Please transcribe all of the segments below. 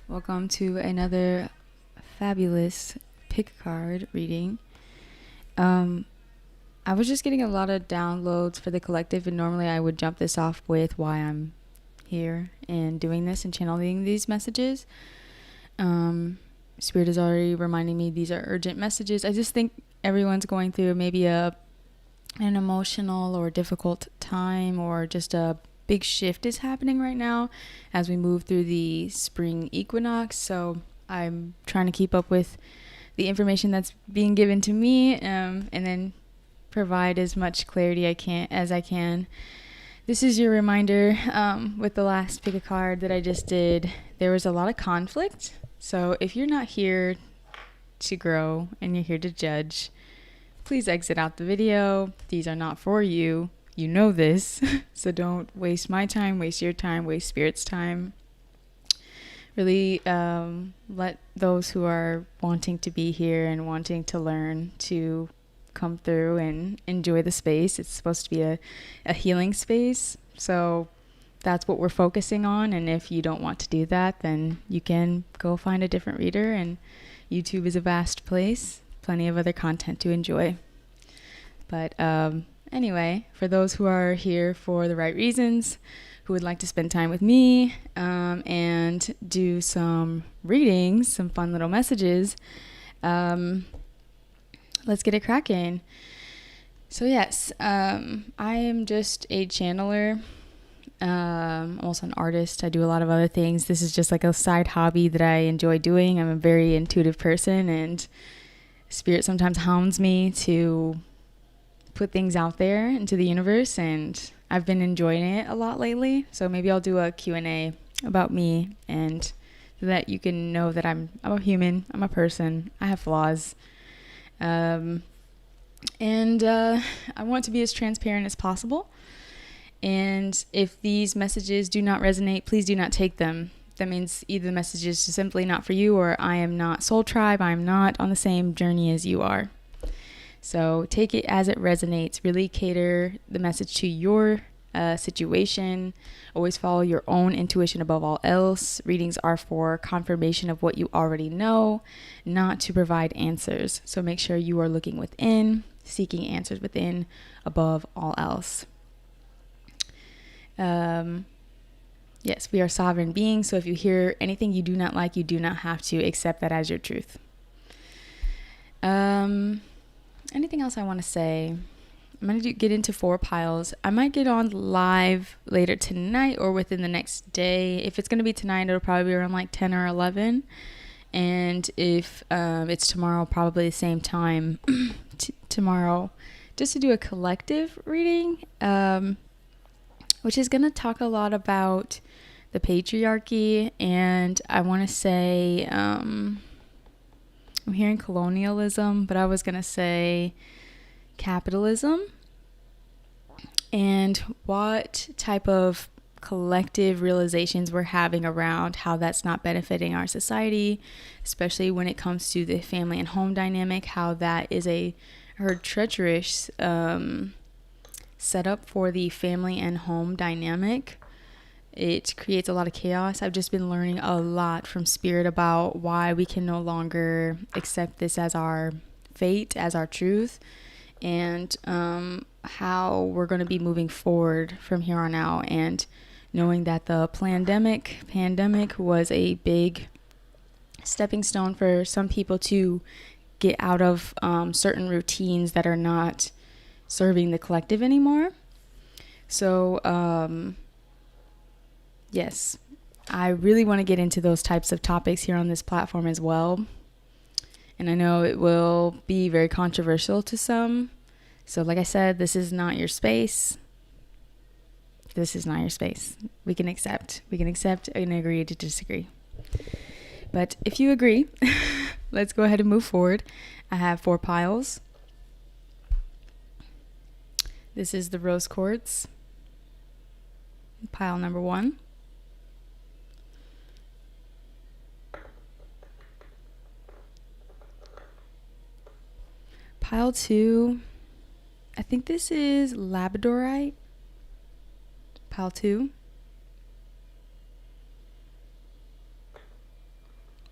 Welcome to another fabulous pick a card reading. I was just getting a lot of downloads for the collective, and normally I would jump this off with why I'm here and doing this and channeling these messages. Spirit is already reminding me these are urgent messages. I just think everyone's going through maybe an emotional or difficult time, or just a big shift is happening right now as we move through the spring equinox. So I'm trying to keep up with the information that's being given to me, and then provide as much clarity as I can. This is your reminder. With the last pick a card that I just did, there was a lot of conflict. So if you're not here to grow and you're here to judge, please exit out the video. These are not for you. You know this. So don't waste my time, waste your time, waste Spirit's time. Really let those who are wanting to be here and wanting to learn to come through and enjoy the space. It's supposed to be a healing space. So that's what we're focusing on. And if you don't want to do that, then you can go find a different reader. And YouTube is a vast place. Plenty of other content to enjoy. But anyway, for those who are here for the right reasons, who would like to spend time with me and do some readings, some fun little messages, let's get it cracking. So yes, I am just a channeler. I'm also an artist. I do a lot of other things. This is just like a side hobby that I enjoy doing. I'm a very intuitive person, and Spirit sometimes hounds me to put things out there into the universe, and I've been enjoying it a lot lately. So maybe I'll do a Q&A about me, and so that you can know that I'm a human, I'm a person, I have flaws. And I want to be as transparent as possible. And if these messages do not resonate, please do not take them. That means either the message is simply not for you, or I am not soul tribe, I'm not on the same journey as you are. So take it as it resonates. Really cater the message to your situation. Always follow your own intuition above all else. Readings are for confirmation of what you already know, not to provide answers. So make sure you are looking within, seeking answers within above all else. Yes, we are sovereign beings. So if you hear anything you do not like, you do not have to accept that as your truth. Anything else I want to say? I'm going to get into 4 piles. I might get on live later tonight or within the next day. If it's going to be tonight, it'll probably be around like 10 or 11. And if it's tomorrow, probably the same time tomorrow, just to do a collective reading, which is going to talk a lot about the patriarchy. And I want to say, I'm hearing colonialism, but I was going to say capitalism, and what type of collective realizations we're having around how that's not benefiting our society, especially when it comes to the family and home dynamic, how that is a treacherous setup for the family and home dynamic. It creates a lot of chaos. I've just been learning a lot from Spirit about why we can no longer accept this as our fate, as our truth, and how we're going to be moving forward from here on out. And knowing that the pandemic was a big stepping stone for some people to get out of certain routines that are not serving the collective anymore. So, yes, I really want to get into those types of topics here on this platform as well. And I know it will be very controversial to some. So like I said, this is not your space. This is not your space. We can accept and agree to disagree. But if you agree, let's go ahead and move forward. I have 4 piles. This is the rose quartz. Pile number 1. Pile 2, I think this is labradorite. Pile 2.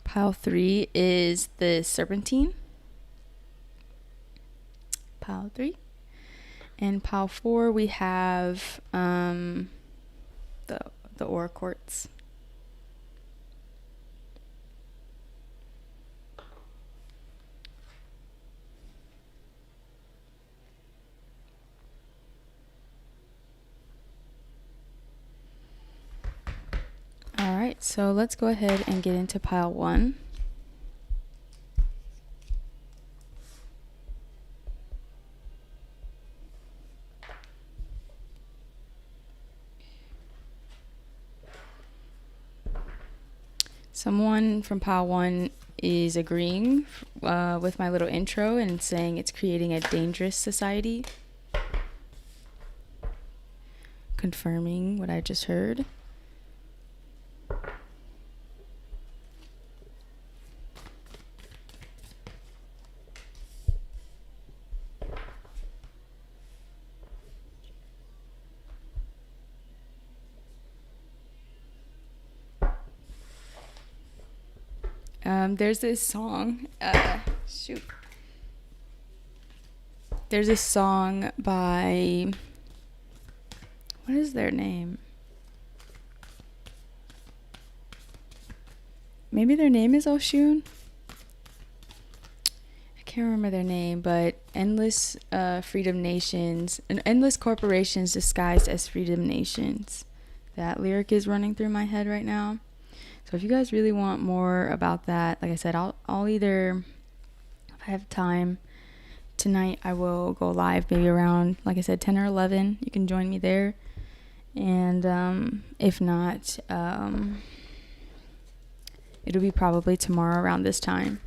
Pile 3 is the serpentine. Pile 3. And pile 4 we have the ore quartz. Alright, so let's go ahead and get into pile 1. Someone from pile 1 is agreeing with my little intro and saying it's creating a dangerous society. Confirming what I just heard. There's this song, There's this song by, what is their name? Maybe their name is Oshun? I can't remember their name, but endless freedom nations, and endless corporations disguised as freedom nations. That lyric is running through my head right now. So if you guys really want more about that, like I said, I'll either, if I have time tonight, I will go live maybe around, like I said, 10 or 11. You can join me there. And if not, it'll be probably tomorrow around this time.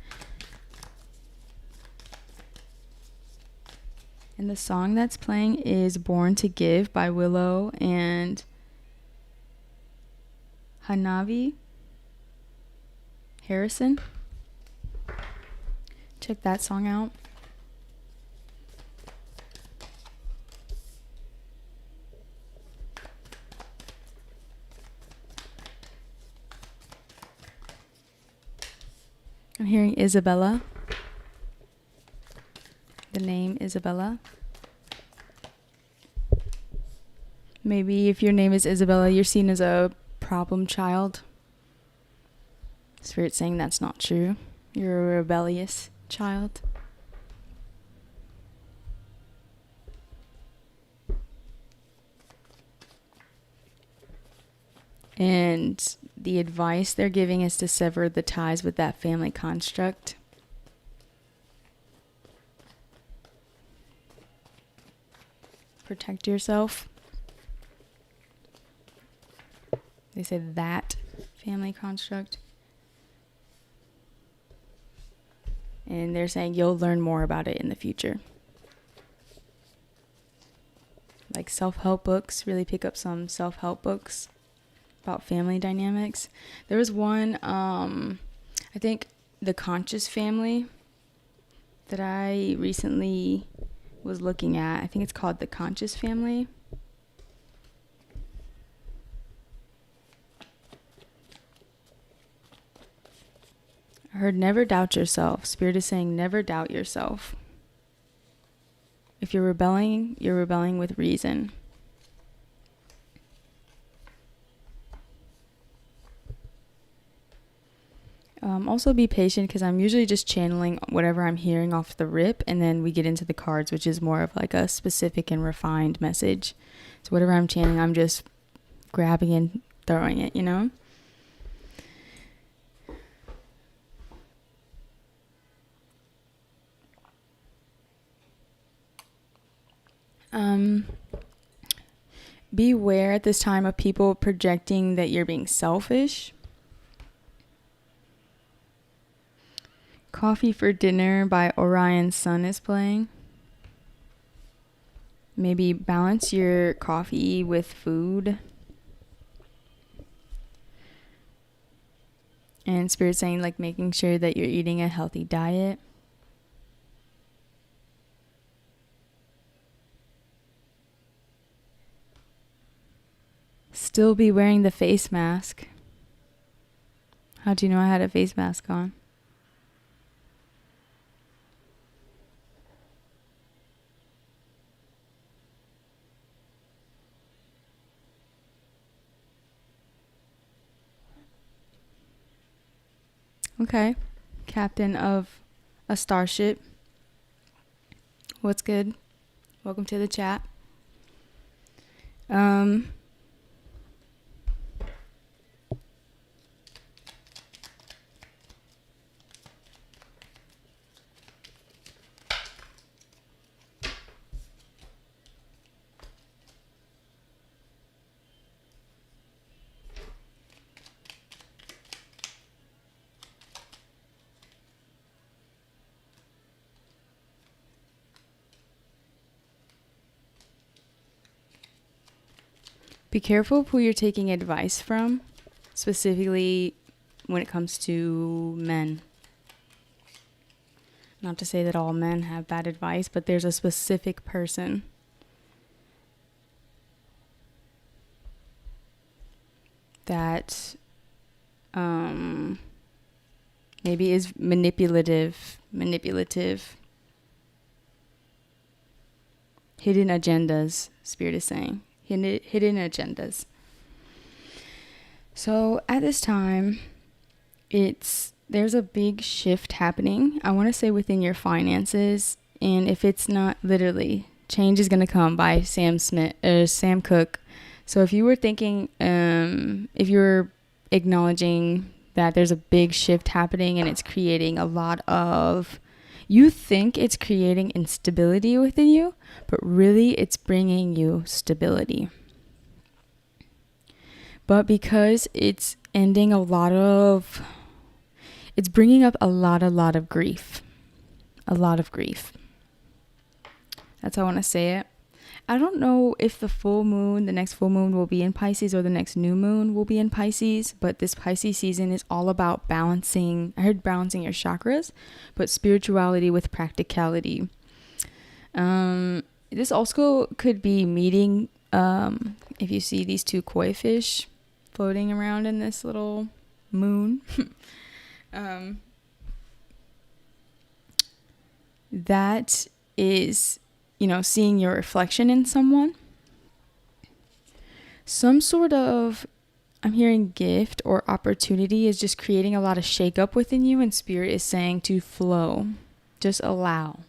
And the song that's playing is Born to Give by Willow and Hanavi Harrison. Check that song out. I'm hearing Isabella. The name Isabella. Maybe if your name is Isabella, you're seen as a problem child. Spirit saying that's not true. You're a rebellious child. And the advice they're giving is to sever the ties with that family construct. Protect yourself. They said that family construct. And they're saying you'll learn more about it in the future. Like self-help books, really pick up some self-help books about family dynamics. There was one, I think The Conscious Family, that I recently was looking at. I think it's called The Conscious Family. I heard never doubt yourself. Spirit is saying never doubt yourself. If you're rebelling with reason. Also be patient, because I'm usually just channeling whatever I'm hearing off the rip, and then we get into the cards, which is more of like a specific and refined message. So whatever I'm channeling, I'm just grabbing and throwing it, you know? Beware at this time of people projecting that you're being selfish. Coffee for Dinner by Orion's Sun is playing. Maybe balance your coffee with food. And Spirit saying like making sure that you're eating a healthy diet. Still be wearing the face mask. How'd you know I had a face mask on? Okay. Captain of a starship. What's good? Welcome to the chat. Be careful of who you're taking advice from, specifically when it comes to men. Not to say that all men have bad advice, but there's a specific person that maybe is manipulative, hidden agendas, Spirit is saying. Hidden agendas. So at this time, there's a big shift happening. I want to say within your finances, and if it's not literally, Change is Gonna Come by Sam Cooke. So if you were thinking, if you're acknowledging that there's a big shift happening and it's creating a lot of, you think it's creating instability within you, but really it's bringing you stability. But because it's ending it's bringing up a lot of grief. A lot of grief. That's how I want to say it. I don't know if the next full moon will be in Pisces or the next new moon will be in Pisces, but this Pisces season is all about balancing. I heard balancing your chakras, but spirituality with practicality. This also could be meeting, if you see these two koi fish floating around in this little moon, that is, seeing your reflection in someone. Some sort of, I'm hearing gift or opportunity is just creating a lot of shakeup within you, and Spirit is saying to flow. Just allow.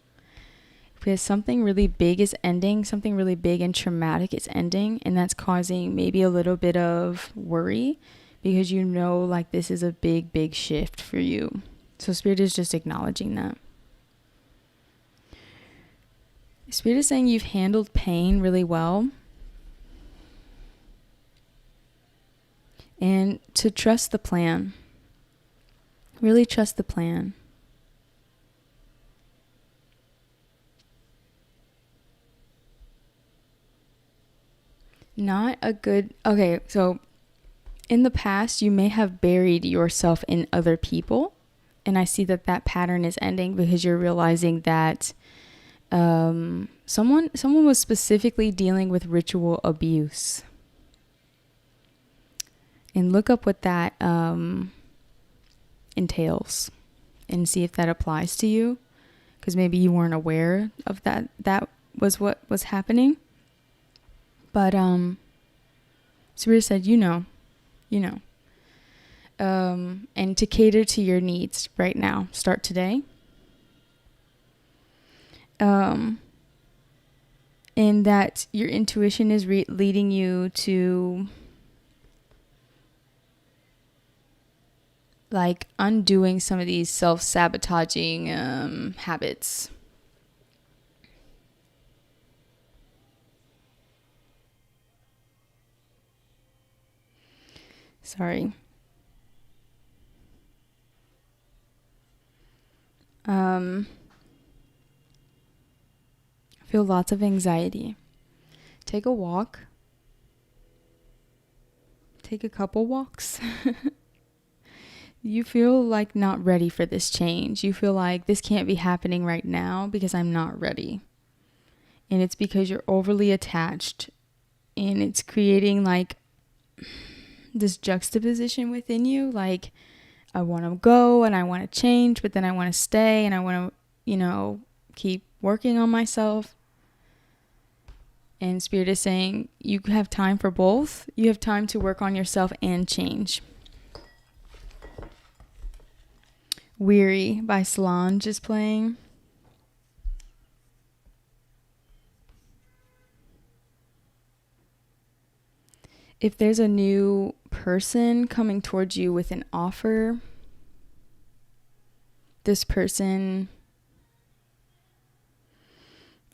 Because something really big is ending, something really big and traumatic is ending, and that's causing maybe a little bit of worry because like this is a big shift for you. So Spirit is just acknowledging that. Spirit is saying you've handled pain really well. And to trust the plan. Really trust the plan. Okay, so in the past, you may have buried yourself in other people. And I see that pattern is ending because you're realizing that someone was specifically dealing with ritual abuse. And look up what that entails and see if that applies to you. Because maybe you weren't aware of that. That was what was happening. But Spirit said, and to cater to your needs right now, start today. And that your intuition is leading you to like undoing some of these self-sabotaging habits. Sorry. I feel lots of anxiety. Take a walk. Take a couple walks. You feel like not ready for this change. You feel like this can't be happening right now because I'm not ready. And it's because you're overly attached. And it's creating like this juxtaposition within you. Like, I want to go and I want to change, but then I want to stay and I want to, keep working on myself. And Spirit is saying you have time for both. You have time to work on yourself and change. Weary by Solange is playing. If there's a new person coming towards you with an offer, this person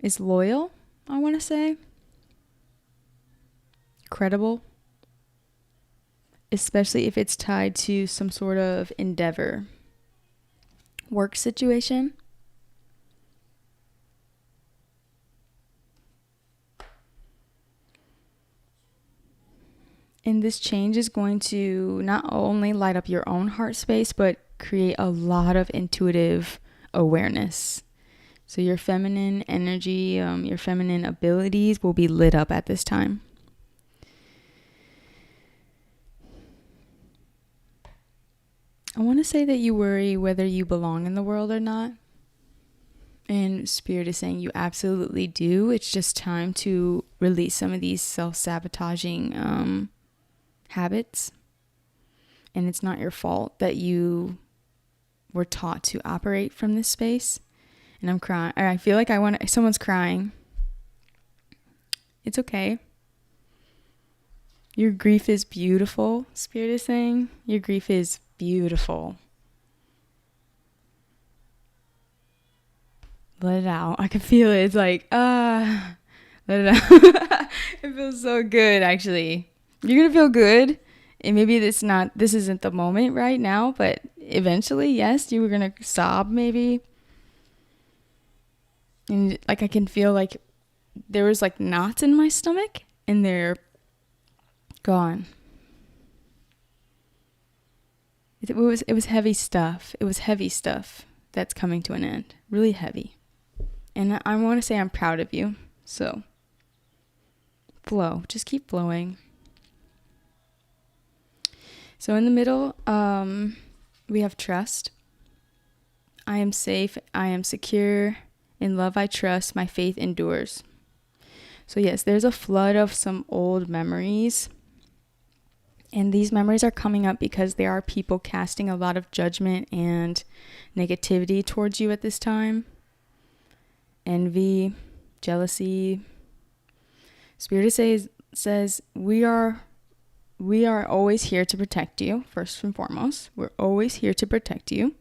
is loyal, I want to say. Credible. Especially if it's tied to some sort of endeavor. Work situation. And this change is going to not only light up your own heart space, but create a lot of intuitive awareness. So your feminine energy, your feminine abilities will be lit up at this time. I want to say that you worry whether you belong in the world or not. And Spirit is saying you absolutely do. It's just time to release some of these self-sabotaging habits. And it's not your fault that you were taught to operate from this space. And I'm crying. I feel like someone's crying. It's okay. Your grief is beautiful, Spirit is saying. Your grief is beautiful. Let it out. I can feel it. It's like, let it out. It feels so good, actually. You're going to feel good. And maybe this isn't the moment right now, but eventually, yes, you were going to sob maybe. And like, I can feel like there was like knots in my stomach and they're gone. It was heavy stuff. It was heavy stuff that's coming to an end. Really heavy. And I want to say I'm proud of you. So, flow. Just keep flowing. So in the middle, we have trust. I am safe. I am secure. In love I trust. My faith endures. So yes, there's a flood of some old memories. And these memories are coming up because there are people casting a lot of judgment and negativity towards you at this time. Envy, jealousy. Spirit says we are always here to protect you, first and foremost. We're always here to protect you.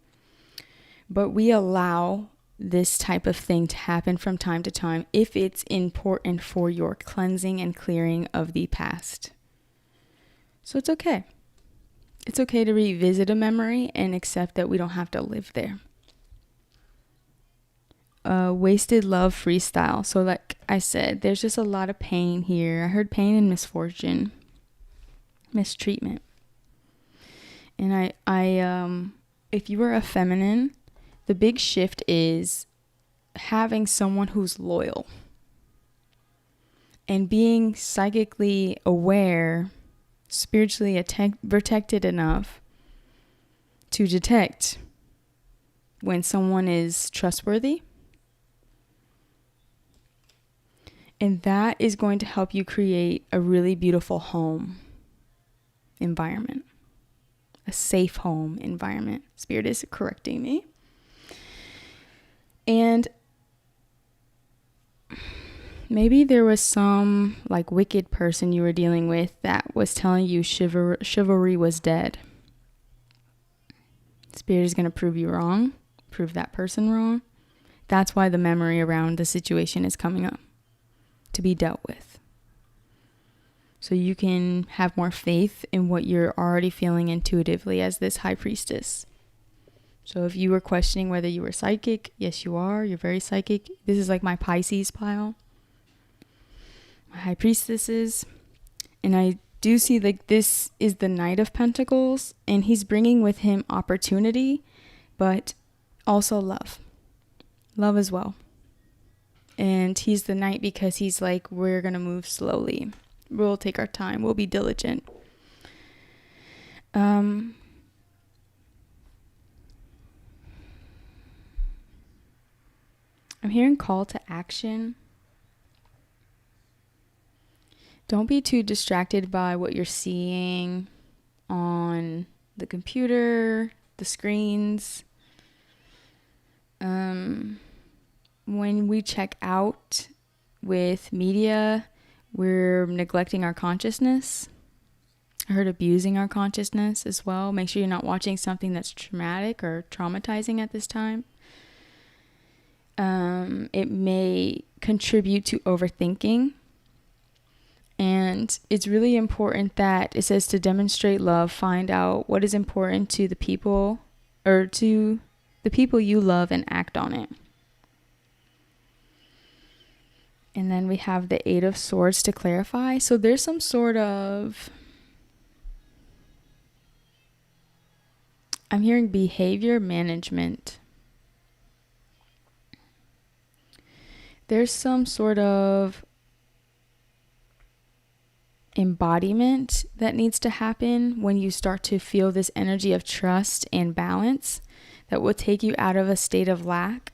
But we allow this type of thing to happen from time to time if it's important for your cleansing and clearing of the past. So it's okay. It's okay to revisit a memory and accept that we don't have to live there. Wasted love freestyle. So like I said, there's just a lot of pain here. I heard pain and misfortune, mistreatment. And I if you are a feminine, the big shift is having someone who's loyal and being psychically aware, spiritually protected enough to detect when someone is trustworthy. And that is going to help you create a really beautiful home environment, a safe home environment. Spirit is correcting me. And maybe there was some like wicked person you were dealing with that was telling you chivalry was dead. Spirit is going to prove you wrong, prove that person wrong. That's why the memory around the situation is coming up to be dealt with. So you can have more faith in what you're already feeling intuitively as this high priestess. So if you were questioning whether you were psychic, yes, you are. You're very psychic. This is like my Pisces pile. My high priestesses. And I do see like this is the Knight of Pentacles. And he's bringing with him opportunity, but also love. Love as well. And he's the Knight because he's like, we're going to move slowly. We'll take our time. We'll be diligent. I'm hearing call to action. Don't be too distracted by what you're seeing on the computer, the screens. When we check out with media, we're neglecting our consciousness. I heard abusing our consciousness as well. Make sure you're not watching something that's traumatic or traumatizing at this time. It may contribute to overthinking. And it's really important that it says to demonstrate love, find out what is important to the people or to the people you love and act on it. And then we have the Eight of Swords to clarify. So there's some sort of, I'm hearing behavior management. There's some sort of embodiment that needs to happen when you start to feel this energy of trust and balance that will take you out of a state of lack.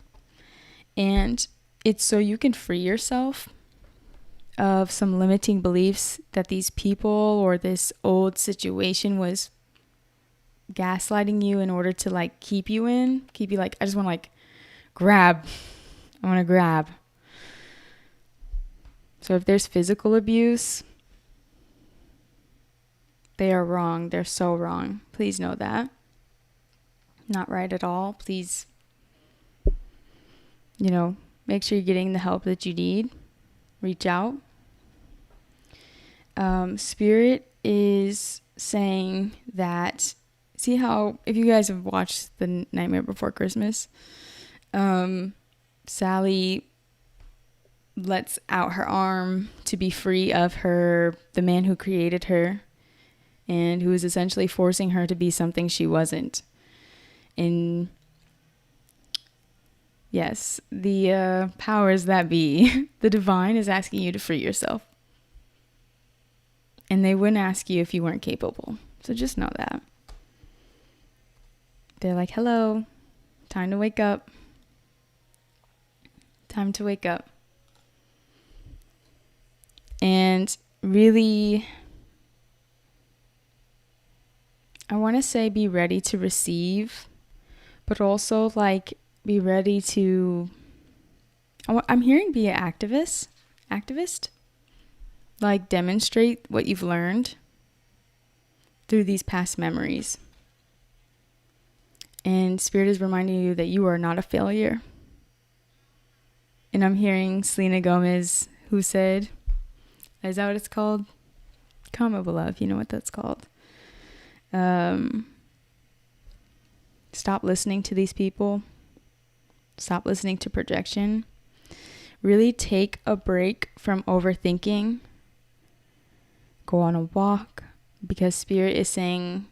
And it's so you can free yourself of some limiting beliefs that these people or this old situation was gaslighting you in order to like keep you like, I just want to like grab. I want to grab. So if there's physical abuse, they are wrong. They're so wrong. Please know that. Not right at all. Please, make sure you're getting the help that you need. Reach out. Spirit is saying that, see how, if you guys have watched The Nightmare Before Christmas, Sally lets out her arm to be free of the man who created her and who is essentially forcing her to be something she wasn't. And yes, the powers that be, the divine is asking you to free yourself. And they wouldn't ask you if you weren't capable. So just know that. They're like, hello, time to wake up. Time to wake up. And really, I want to say be ready to receive, but also like be ready to, I'm hearing be an activist, like demonstrate what you've learned through these past memories. And Spirit is reminding you that you are not a failure. And I'm hearing Selena Gomez, who said, is that what it's called? Comment below if you know what that's called. Stop listening to these people. Stop listening to projection. Really take a break from overthinking. Go on a walk, because Spirit is saying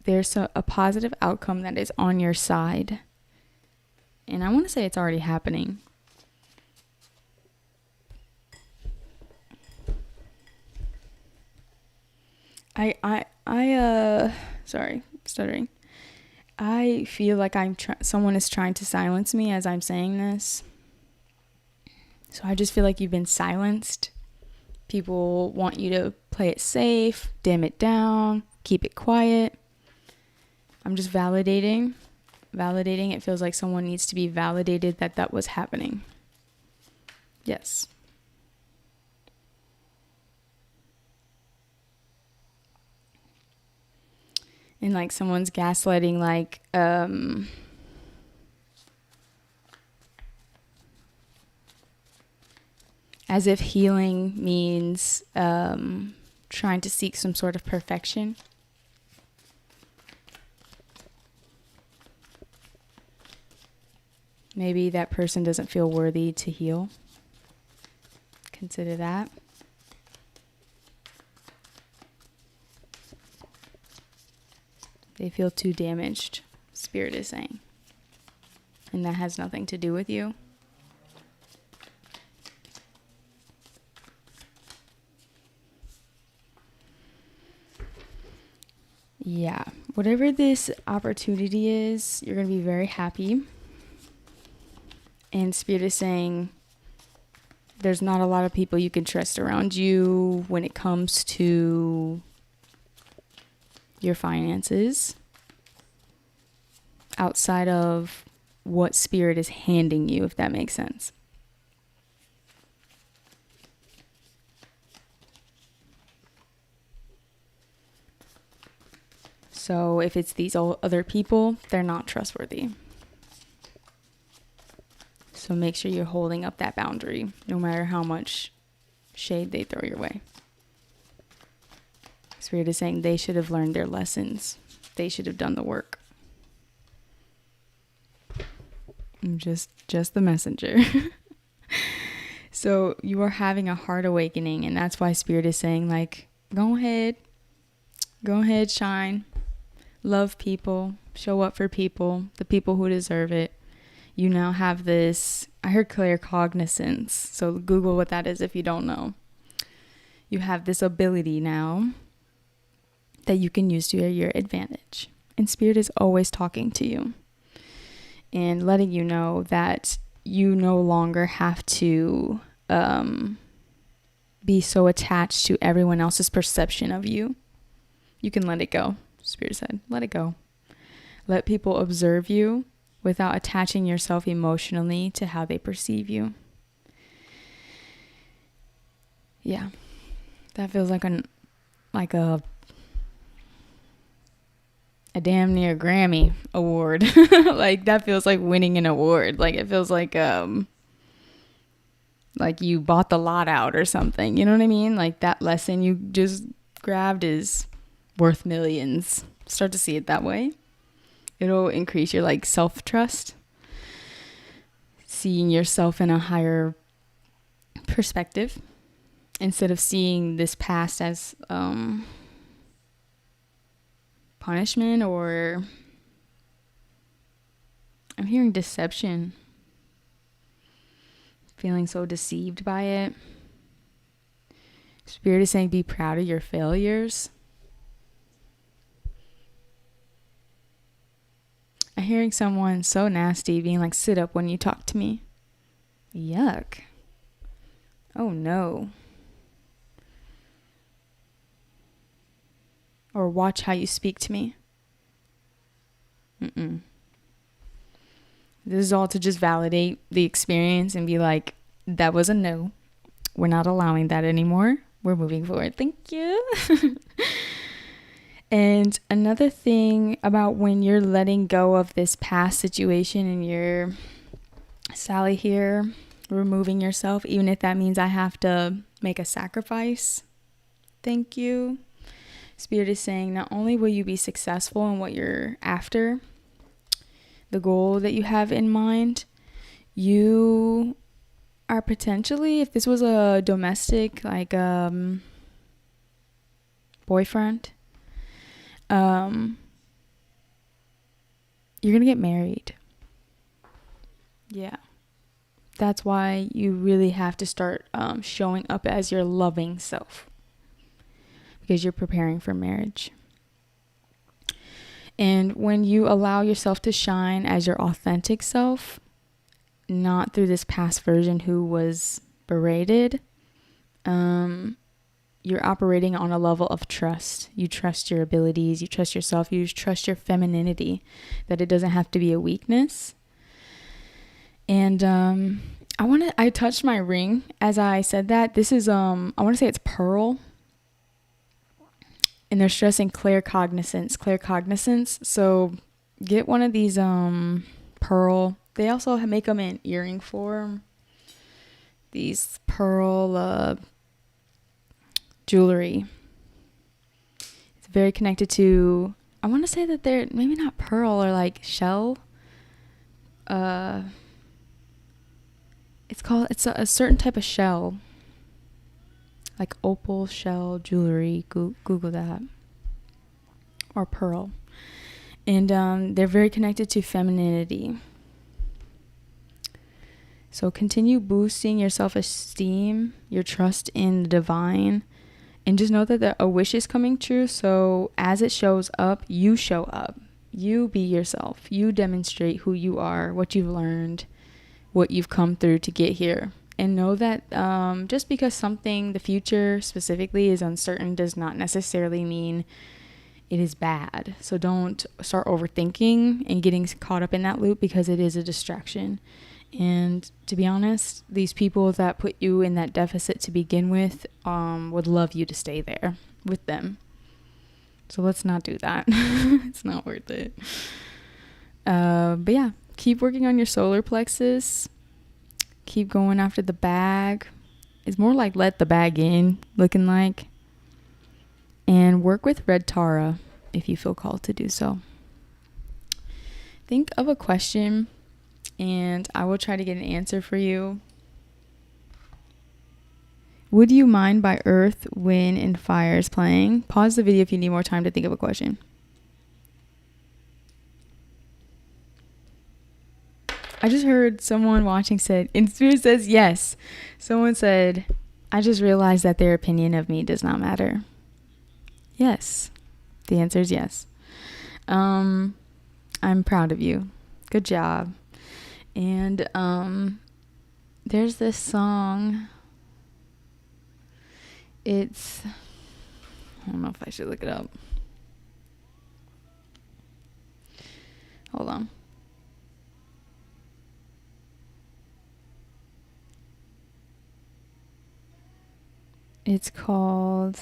there's a positive outcome that is on your side. And I want to say it's already happening. Sorry, stuttering. I feel like someone is trying to silence me as I'm saying this. So I just feel like you've been silenced. People want you to play it safe, dim it down, keep it quiet. I'm just validating. It feels like someone needs to be validated that was happening. Yes. And like someone's gaslighting, like, as if healing means trying to seek some sort of perfection. Maybe that person doesn't feel worthy to heal. Consider that. They feel too damaged, Spirit is saying. And that has nothing to do with you. Yeah, whatever this opportunity is, you're going to be very happy. And Spirit is saying there's not a lot of people you can trust around you when it comes to your finances outside of what Spirit is handing you, if that makes sense. So if it's these other people, they're not trustworthy. So make sure you're holding up that boundary, no matter how much shade they throw your way. Spirit is saying they should have learned their lessons. They should have done the work. I'm just the messenger. So you are having a heart awakening, and that's why Spirit is saying, like, go ahead, shine, love people, show up for people, the people who deserve it. You now have this, I heard claircognizance, so Google what that is if you don't know. You have this ability now that you can use to your advantage. And Spirit is always talking to you and letting you know that you no longer have to be so attached to everyone else's perception of you. You can let it go. Spirit said, let it go. Let people observe you without attaching yourself emotionally to how they perceive you. Yeah, that feels like a damn near Grammy award. Like that feels like winning an award. Like it feels like you bought the lot out or something. You know what I mean? Like that lesson you just grabbed is worth millions. Start to see it that way. It'll increase your like self-trust, seeing yourself in a higher perspective instead of seeing this past as punishment, or I'm hearing deception, feeling so deceived by it. Spirit is saying be proud of your failures. I'm hearing someone so nasty being like, sit up when you talk to me. Yuck. Oh no. Or watch how you speak to me. This is all to just validate the experience and be like, that was a no. We're not allowing that anymore. We're moving forward. Thank you. And another thing about when you're letting go of this past situation and you're, Sally here, removing yourself, even if that means I have to make a sacrifice. Thank you. Spirit is saying not only will you be successful in what you're after, the goal that you have in mind, you are potentially, if this was a domestic, like boyfriend, you're gonna get married. Yeah. That's why you really have to start showing up as your loving self, because you're preparing for marriage. And when you allow yourself to shine as your authentic self, not through this past version who was berated, you're operating on a level of trust. You trust your abilities, you trust yourself, you trust your femininity, that it doesn't have to be a weakness. And I touched my ring as I said that. This is I want to say it's pearl. And they're stressing claircognizance. So get one of these pearl. They also make them in earring form. These pearl jewelry. It's very connected to, I want to say that they're maybe not pearl or like shell. It's a certain type of shell. Like opal shell jewelry. Google that. Or pearl. And they're very connected to femininity. So continue boosting your self-esteem, your trust in the divine, and just know that a wish is coming true. So as it shows up, you show up. You be yourself. You demonstrate who you are, what you've learned, what you've come through to get here. And know that just because something, the future specifically, is uncertain does not necessarily mean it is bad. So don't start overthinking and getting caught up in that loop, because it is a distraction. And to be honest, these people that put you in that deficit to begin with would love you to stay there with them. So let's not do that. It's not worth it. But yeah, keep working on your solar plexus. Keep going after the bag. It's more like let the bag in, looking like. And work with red Tara if you feel called to do so. Think of a question and I will try to get an answer for you. Would You Mind by Earth, Wind, and Fire is playing. Pause the video if you need more time to think of a question. I just heard someone watching said, in spirit says yes. Someone said, I just realized that their opinion of me does not matter. Yes. The answer is yes. I'm proud of you. Good job. And there's this song. I don't know if I should look it up. Hold on. It's called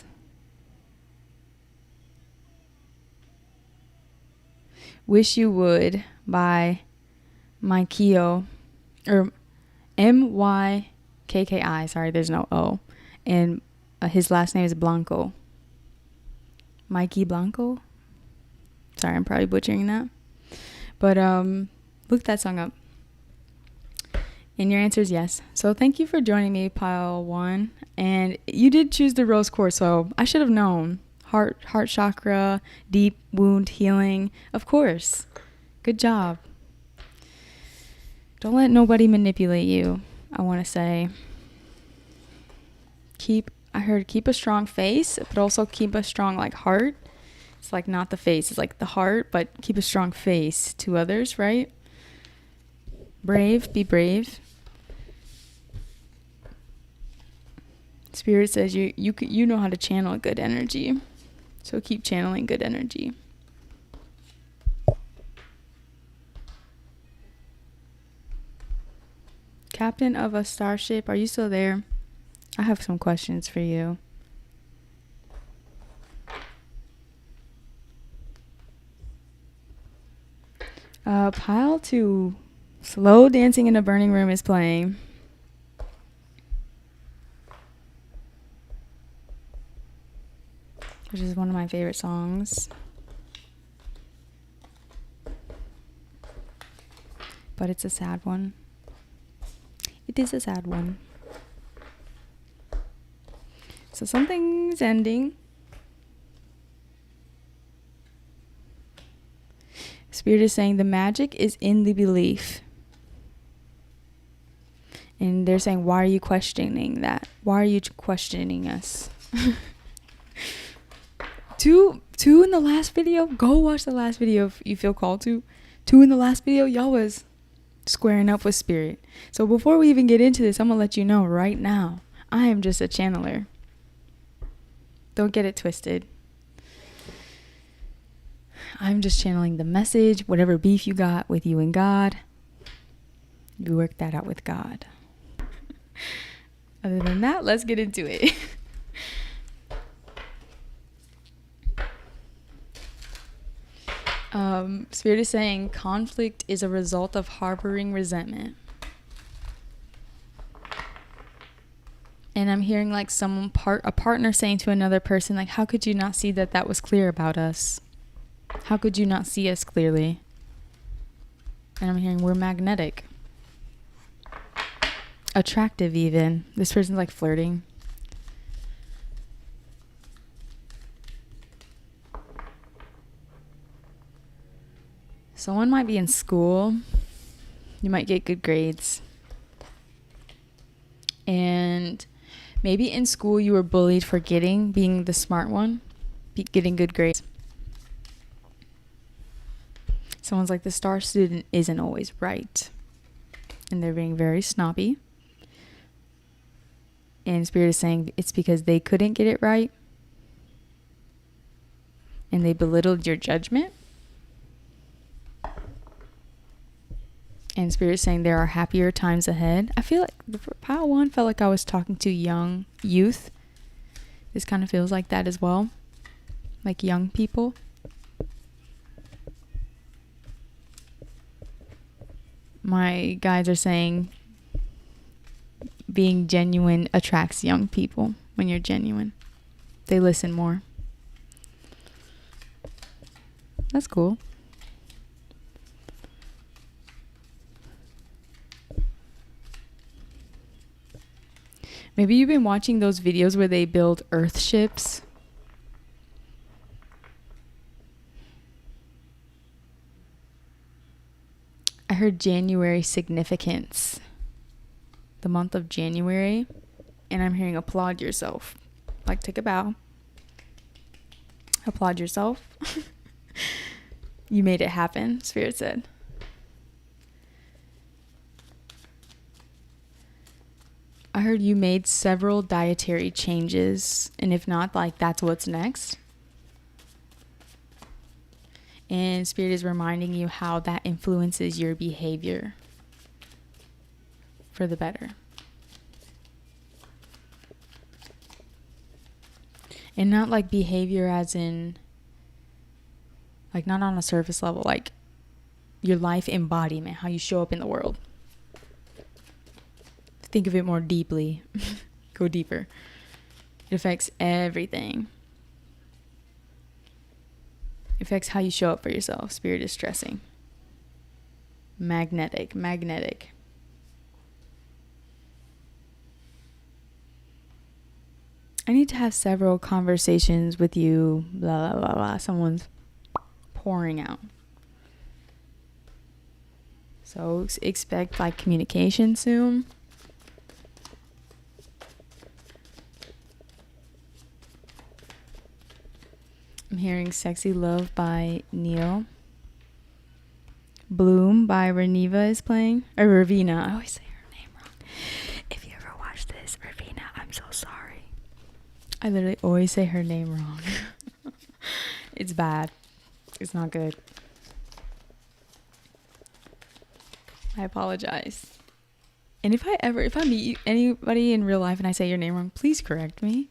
Wish You Would by Mykio, or Mykki. Sorry, there's no O. And his last name is Blanco. Mikey Blanco. Sorry, I'm probably butchering that. But look that song up. And your answer is yes. So thank you for joining me, Pile 1. And you did choose the rose quartz, so I should have known. Heart chakra, deep wound healing. Of course. Good job. Don't let nobody manipulate you, I want to say. Keep a strong face, but also keep a strong heart. It's not the face, it's the heart, but keep a strong face to others, right? Brave, be brave. Spirit says you know how to channel good energy. So keep channeling good energy. Captain of a starship, are you still there? I have some questions for you. Pile 2, Slow Dancing in a Burning Room is playing. Which is one of my favorite songs. But it's a sad one. It is a sad one. So something's ending. Spirit is saying the magic is in the belief. And they're saying, why are you questioning that? Why are you questioning us? Two in the last video. Go watch the last video if you feel called to. 2 in the last video, y'all was squaring up with Spirit. So before we even get into this, I'm gonna let you know right now, I am just a channeler. Don't get it twisted. I'm just channeling the message. Whatever beef you got with you and God, you work that out with God. Other than that, let's get into it. Spirit is saying conflict is a result of harboring resentment. And I'm hearing a partner saying to another person, how could you not see that was clear about us? How could you not see us clearly? And I'm hearing we're magnetic. Attractive even. This person's flirting. Someone might be in school. You might get good grades. And maybe in school you were bullied for being the smart one, getting good grades. Someone's the star student isn't always right. and they're being very snobby. And Spirit is saying it's because they couldn't get it right and they belittled your judgment. And Spirit is saying there are happier times ahead. I feel like the pile one felt like I was talking to young youth. This kind of feels like that as well. Like young people. My guides are saying being genuine attracts young people when you're genuine. They listen more. That's cool. Maybe you've been watching those videos where they build Earth ships. I heard January significance. The month of January. And I'm hearing applaud yourself. Like take a bow. Applaud yourself. You made it happen, Spirit said. I heard you made several dietary changes, and if not, like that's what's next. And Spirit is reminding you how that influences your behavior for the better. And not like behavior as in, like not on a surface level, like your life embodiment, how you show up in the world. Think of it more deeply. Go deeper. It affects everything. It affects how you show up for yourself. Spirit is stressing. Magnetic. I need to have several conversations with you. Blah, blah, blah, blah. Someone's pouring out. So expect like communication soon. I'm hearing Sexy Love by Neil. Bloom by Reneva is playing. Or Ravina. I always say her name wrong. If you ever watch this, Ravina, I'm so sorry. I literally always say her name wrong. It's bad. It's not good. I apologize. And if I meet anybody in real life and I say your name wrong, please correct me.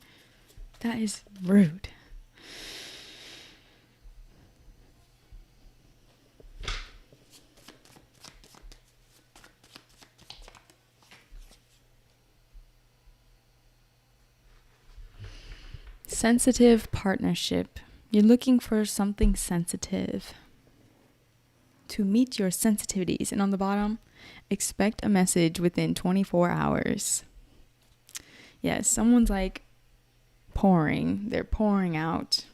That is rude. Sensitive partnership. You're looking for something sensitive to meet your sensitivities. And on the bottom, expect a message within 24 hours. Yes, someone's like pouring. They're pouring out.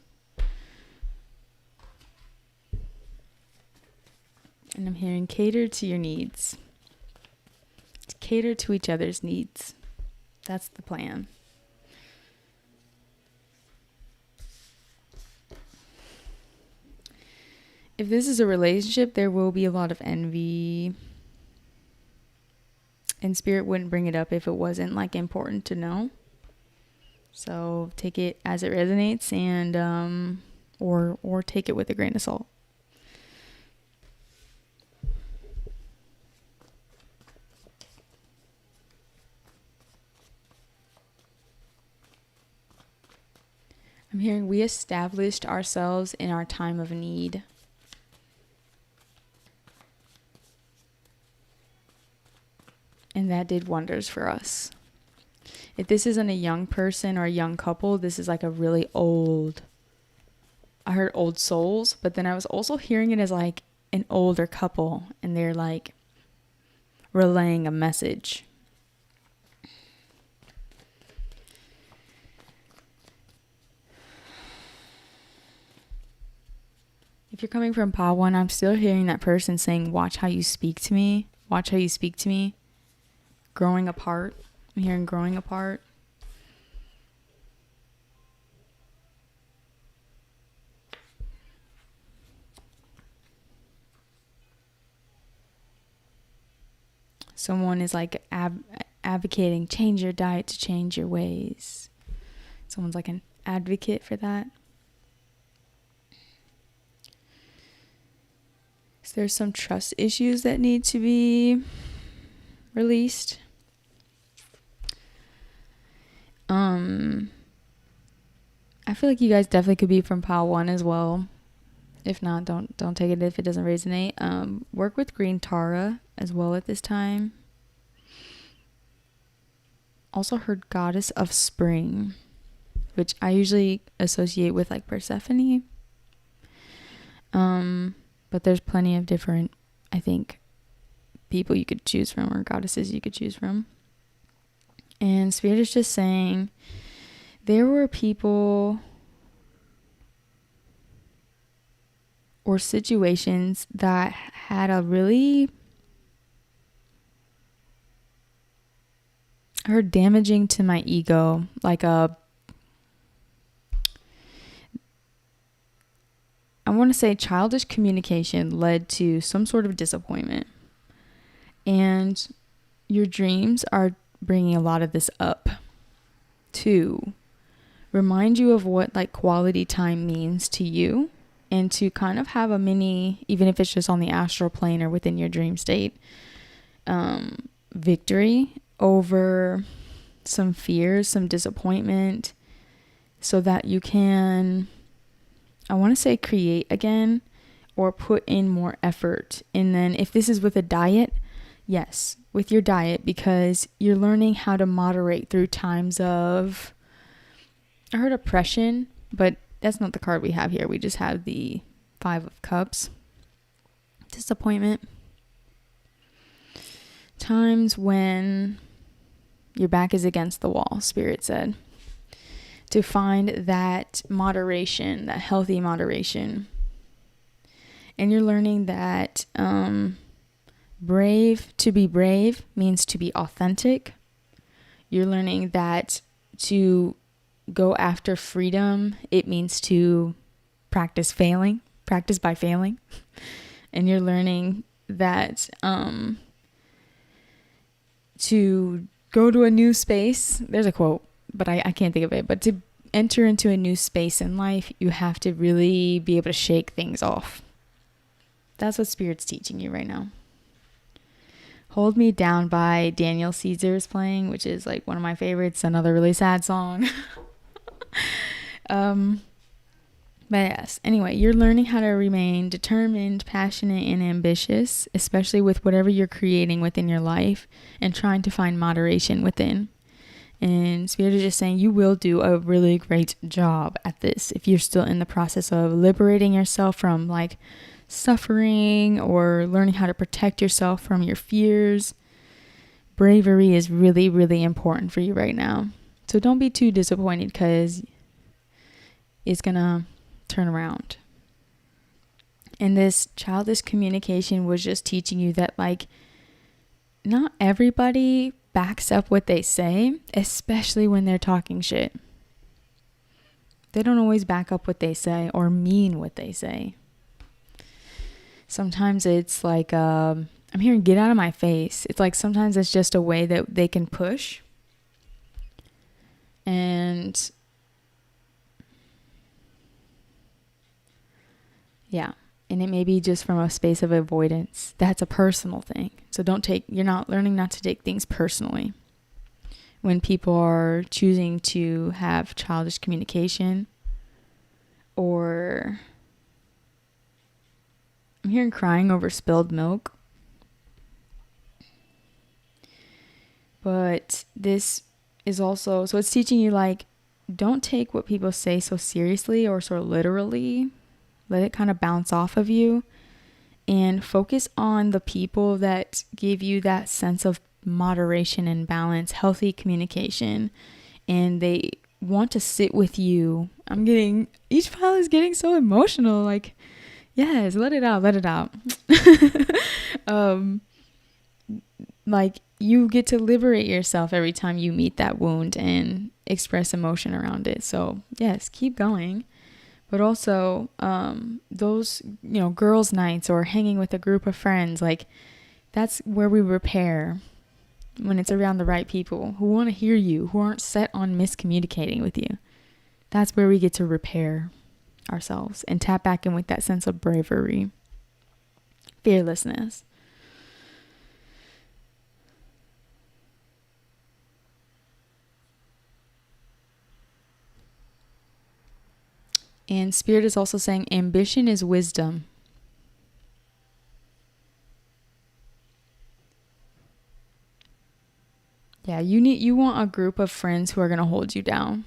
And I'm hearing cater to your needs. Cater to each other's needs. That's the plan. If this is a relationship, there will be a lot of envy. And Spirit wouldn't bring it up if it wasn't like important to know. So take it as it resonates and or take it with a grain of salt. I'm hearing we established ourselves in our time of need. And that did wonders for us. If this isn't a young person or a young couple, this is like a really old. I heard old souls, but then I was also hearing it as like an older couple, and they're like relaying a message. If you're coming from Pile 1, I'm still hearing that person saying, watch how you speak to me. Watch how you speak to me. Growing apart. I'm hearing growing apart. Someone is like advocating change your diet to change your ways. Someone's like an advocate for that. So there's some trust issues that need to be released. I feel like you guys definitely could be from pile 1 as well. If not, don't take it if it doesn't resonate. Work with green Tara as well at this time. Also heard goddess of spring, which I usually associate with like Persephone. But there's plenty of different, I think, people you could choose from, or goddesses you could choose from. And Spirit is just saying there were people or situations that had a really, I heard damaging to my ego, like I want to say childish communication led to some sort of disappointment. And your dreams are bringing a lot of this up to remind you of what like quality time means to you, and to kind of have a mini, even if it's just on the astral plane or within your dream state, victory over some fears, some disappointment, so that you can, I want to say, create again or put in more effort. And then if this is with a diet, yes, with your diet, because you're learning how to moderate through times of, I heard oppression, but that's not the card we have here. We just have the 5 of Cups. Disappointment. Times when your back is against the wall, Spirit said. To find that moderation, that healthy moderation. And you're learning that to be brave means to be authentic. You're learning that to go after freedom, it means to practice by failing. And you're learning that to go to a new space, there's a quote, but I can't think of it, but to enter into a new space in life, you have to really be able to shake things off. That's what Spirit's teaching you right now. Hold Me Down by Daniel Caesar is playing, which is like one of my favorites, another really sad song. But yes, anyway, you're learning how to remain determined, passionate, and ambitious, especially with whatever you're creating within your life, and trying to find moderation within. And Spirit is just saying you will do a really great job at this if you're still in the process of liberating yourself from like suffering or learning how to protect yourself from your fears. Bravery is really, really important for you right now. So don't be too disappointed, because it's gonna turn around. And this childish communication was just teaching you that like not everybody backs up what they say, especially when they're talking shit. They don't always back up what they say or mean what they say. Sometimes it's like, I'm hearing get out of my face. It's like sometimes it's just a way that they can push. And yeah. And it may be just from a space of avoidance. That's a personal thing. So you're not learning not to take things personally. When people are choosing to have childish communication, or I'm hearing crying over spilled milk. But this is also, so it's teaching you like, don't take what people say so seriously or so literally. Let it kind of bounce off of you, and focus on the people that give you that sense of moderation and balance, healthy communication, and they want to sit with you. Each pile is getting so emotional. Like, yes, let it out. Like you get to liberate yourself every time you meet that wound and express emotion around it. So yes, keep going. But also, those, girls' nights or hanging with a group of friends, like That's where we repair, when it's around the right people who want to hear you, who aren't set on miscommunicating with you. That's where we get to repair ourselves and tap back in with that sense of bravery, fearlessness. And Spirit is also saying ambition is wisdom. Yeah, you want a group of friends who are going to hold you down.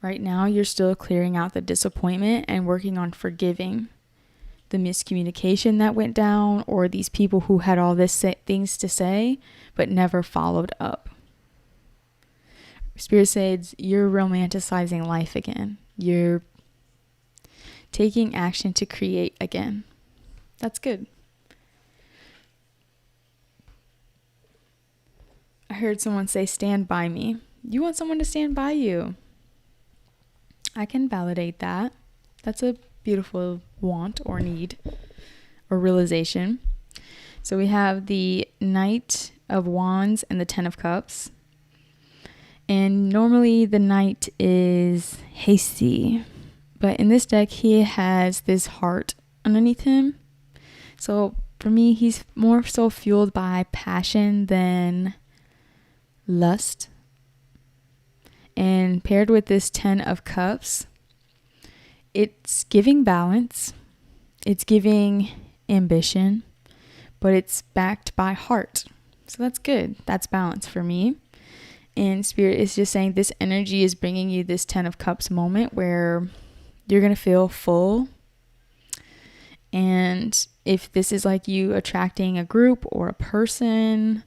Right now, you're still clearing out the disappointment and working on forgiving the miscommunication that went down, or these people who had all this things to say but never followed up. Spirit says you're romanticizing life again. You're taking action to create again. That's good. I heard someone say, stand by me. You want someone to stand by you. I can validate that. That's a beautiful want or need or realization. So we have the Knight of Wands and the Ten of Cups. And normally the Knight is hasty. But in this deck, he has this heart underneath him. So for me, he's more so fueled by passion than lust. And paired with this 10 of Cups, it's giving balance. It's giving ambition, but it's backed by heart. So that's good. That's balance for me. And Spirit is just saying this energy is bringing you this 10 of Cups moment where you're going to feel full. And if this is like you attracting a group or a person,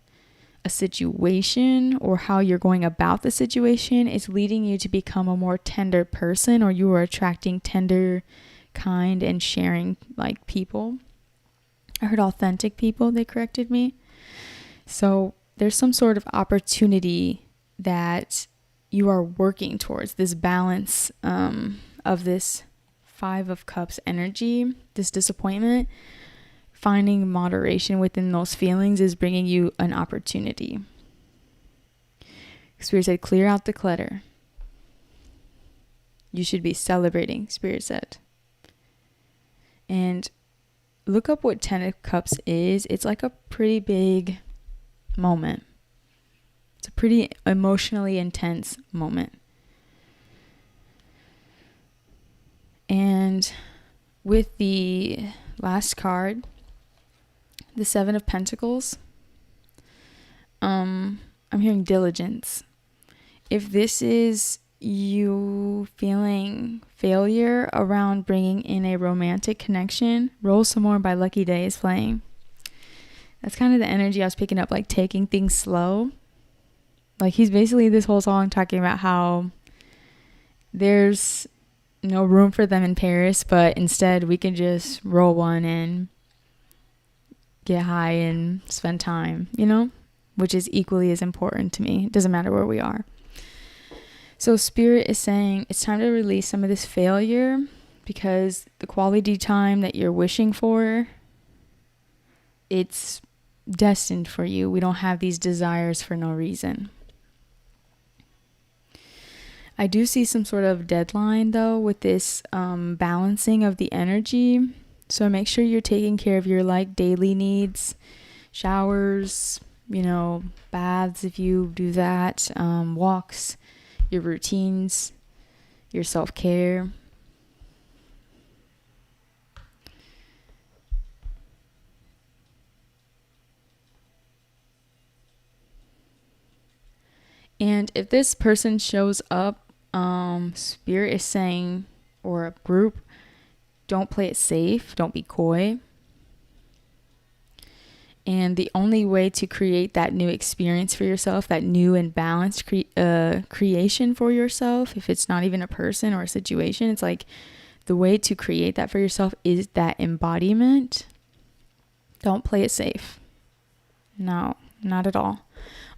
a situation, or how you're going about the situation, it's leading you to become a more tender person, or you are attracting tender, kind, and sharing like people. I heard authentic people, they corrected me. So there's some sort of opportunity that you are working towards, this balance of this 5 of Cups energy, this disappointment. Finding moderation within those feelings is bringing you an opportunity. Spirit said, clear out the clutter. You should be celebrating, Spirit said. And look up what 10 of Cups is. It's like a pretty big moment. It's a pretty emotionally intense moment. And with the last card, the 7 of Pentacles, I'm hearing diligence. If this is you feeling failure around bringing in a romantic connection, Roll Some More by Lucky Day is playing. That's kind of the energy I was picking up, like taking things slow. Like he's basically this whole song talking about how there's no room for them in Paris, but instead we can just roll one and get high and spend time, which is equally as important to me. It doesn't matter where we are. So Spirit is saying it's time to release some of this failure, because the quality time that you're wishing for, it's destined for you. We don't have these desires for no reason. I do see some sort of deadline though with this balancing of the energy. So make sure you're taking care of your daily needs, showers, baths if you do that, walks, your routines, your self-care. And if this person shows up, Spirit is saying, or a group, don't play it safe, don't be coy. And the only way to create that new experience for yourself, that new and balanced creation for yourself, if it's not even a person or a situation, it's like the way to create that for yourself is that embodiment. Don't play it safe. No, not at all.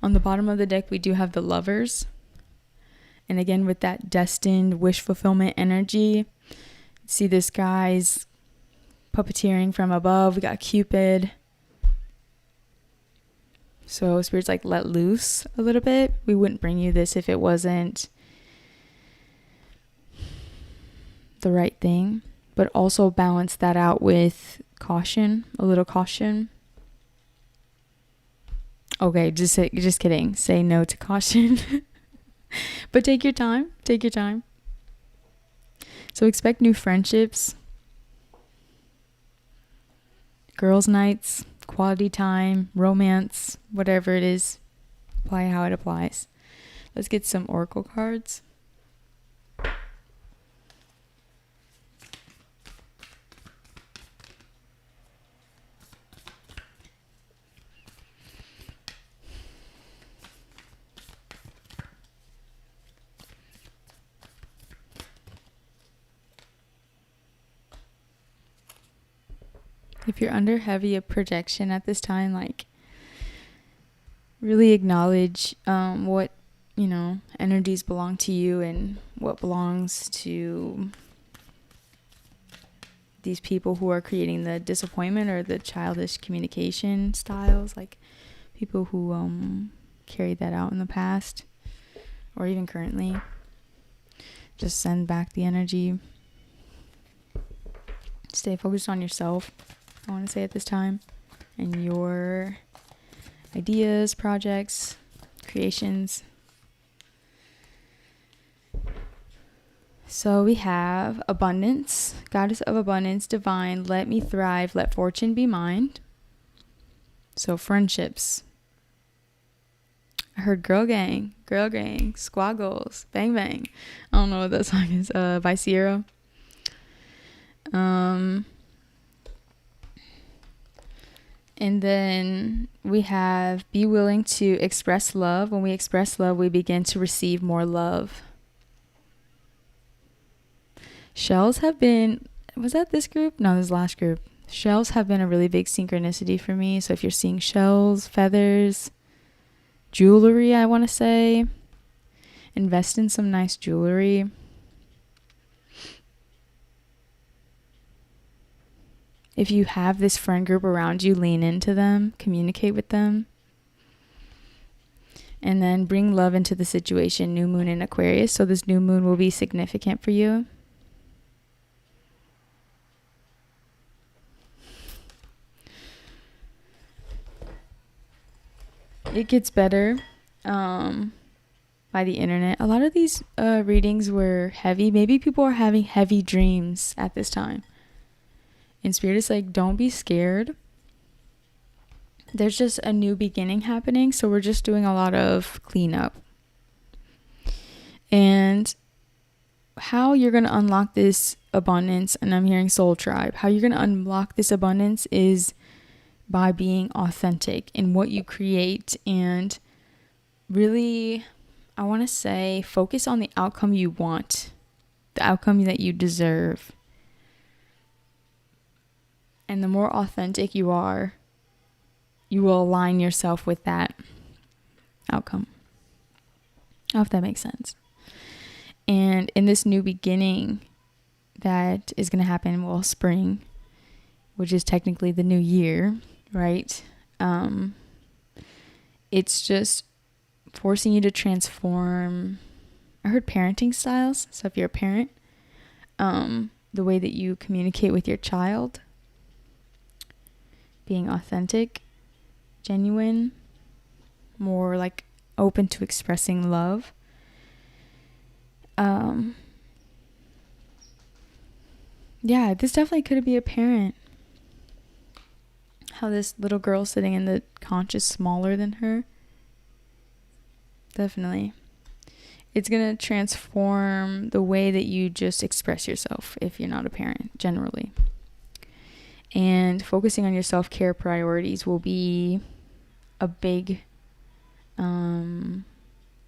On the bottom of the deck, we do have the Lovers. And again, with that destined wish fulfillment energy, See this guy's puppeteering from above. We got Cupid. So Spirit's like, let loose a little bit. We wouldn't bring you this if it wasn't the right thing. But also balance that out with caution, a little caution. Okay, just kidding. Say no to caution. But take your time. Take your time. So expect new friendships, girls' nights, quality time, romance, whatever it is. Apply how it applies. Let's get some oracle cards. If you're under heavy projection at this time, like, really acknowledge what, energies belong to you and what belongs to these people who are creating the disappointment or the childish communication styles, like people who carried that out in the past or even currently. Just send back the energy. Stay focused on yourself, I want to say at this time, and your ideas, projects, creations. So we have abundance, goddess of abundance, divine, let me thrive, let fortune be mine. So friendships. I heard girl gang, squad goals, bang bang. I don't know what that song is, by Sierra. And then we have be willing to express love. When we express love, we begin to receive more love. Shells have been, was that this group? No, this last group. Shells have been a really big synchronicity for me. So if you're seeing shells, feathers, jewelry, I want to say, invest in some nice jewelry. If you have this friend group around you, lean into them, communicate with them. And then bring love into the situation. New moon in Aquarius. So this new moon will be significant for you. It gets better by the internet. A lot of these readings were heavy. Maybe people are having heavy dreams at this time. And Spirit is like, don't be scared. There's just a new beginning happening. So we're just doing a lot of cleanup. And how you're going to unlock this abundance, and I'm hearing soul tribe, how you're going to unlock this abundance is by being authentic in what you create, and really, I want to say, focus on the outcome you want, the outcome that you deserve. And the more authentic you are, you will align yourself with that outcome. I hope that makes sense. And in this new beginning that is going to happen, well, spring, which is technically the new year, right? It's just forcing you to transform. I heard parenting styles. So if you're a parent, the way that you communicate with your child, being authentic, genuine, more like open to expressing love. Yeah, this definitely could be a parent. How this little girl sitting in the conch is smaller than her. Definitely. It's going to transform the way that you just express yourself if you're not a parent, generally. And focusing on your self-care priorities will be a big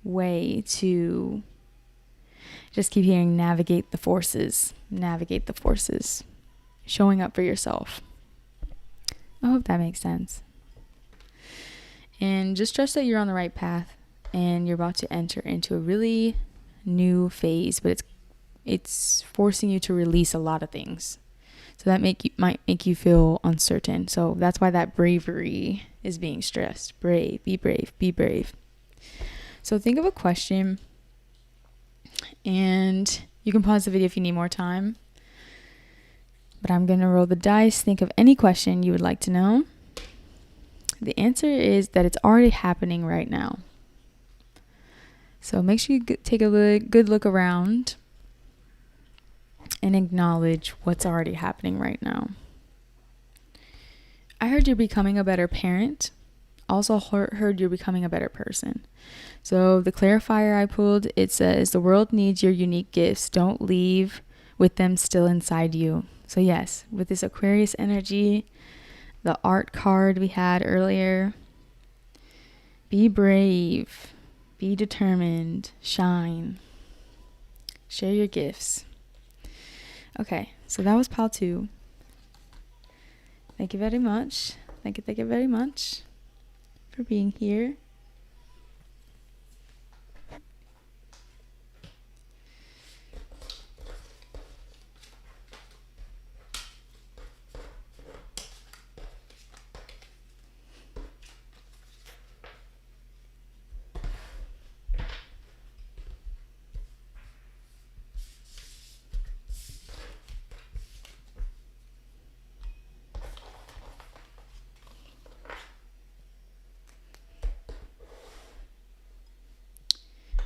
way to just keep hearing navigate the forces, showing up for yourself. I hope that makes sense. And just trust that you're on the right path and you're about to enter into a really new phase, but it's forcing you to release a lot of things. So that might make you feel uncertain. So that's why that bravery is being stressed. Brave, be brave, be brave. So think of a question, and you can pause the video if you need more time. But I'm going to roll the dice. Think of any question you would like to know. The answer is that it's already happening right now. So make sure you take a good look around and acknowledge what's already happening right now. I heard you're becoming a better parent. Also heard you're becoming a better person. So the clarifier I pulled, it says, the world needs your unique gifts. Don't leave with them still inside you. So yes, with this Aquarius energy, the art card we had earlier, be brave, be determined, shine, share your gifts. Okay, so that was pile 2. Thank you very much. Thank you very much for being here.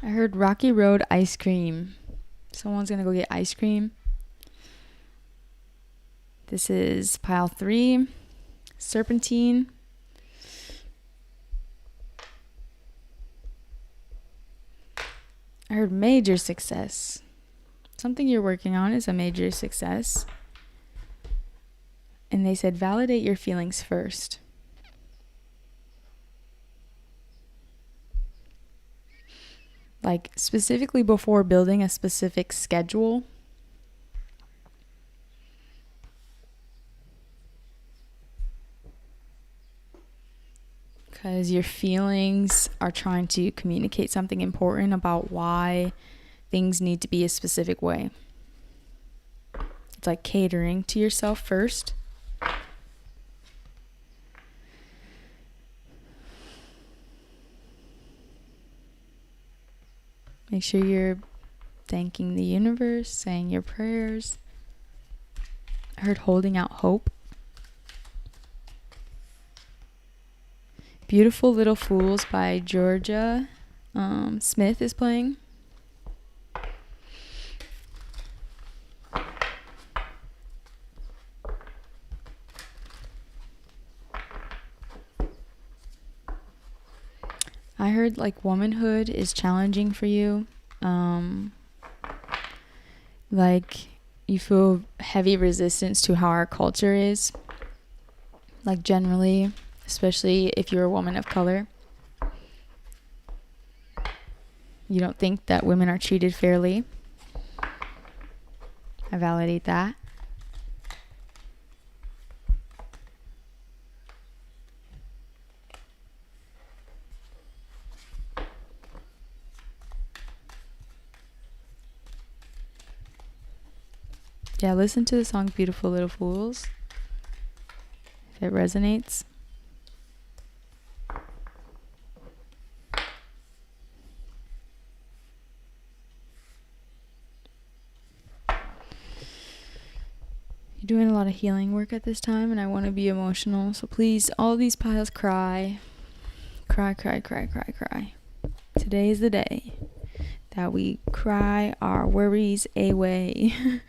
I heard Rocky Road ice cream. Someone's gonna go get ice cream. This is pile 3. Serpentine. I heard major success. Something you're working on is a major success. And they said validate your feelings first. Like specifically before building a specific schedule. Because your feelings are trying to communicate something important about why things need to be a specific way. It's like catering to yourself first. Make sure you're thanking the universe, saying your prayers. I heard holding out hope. Beautiful Little Fools by Georgia Smith is playing. I heard like womanhood is challenging for you. Like you feel heavy resistance to how our culture is. Like generally, especially if you're a woman of color. You don't think that women are treated fairly. I validate that. Yeah, listen to the song Beautiful Little Fools if it resonates. You're doing a lot of healing work at this time, and I want to be emotional. So please, all these piles, cry. Cry, cry, cry, cry, cry. Today is the day that we cry our worries away.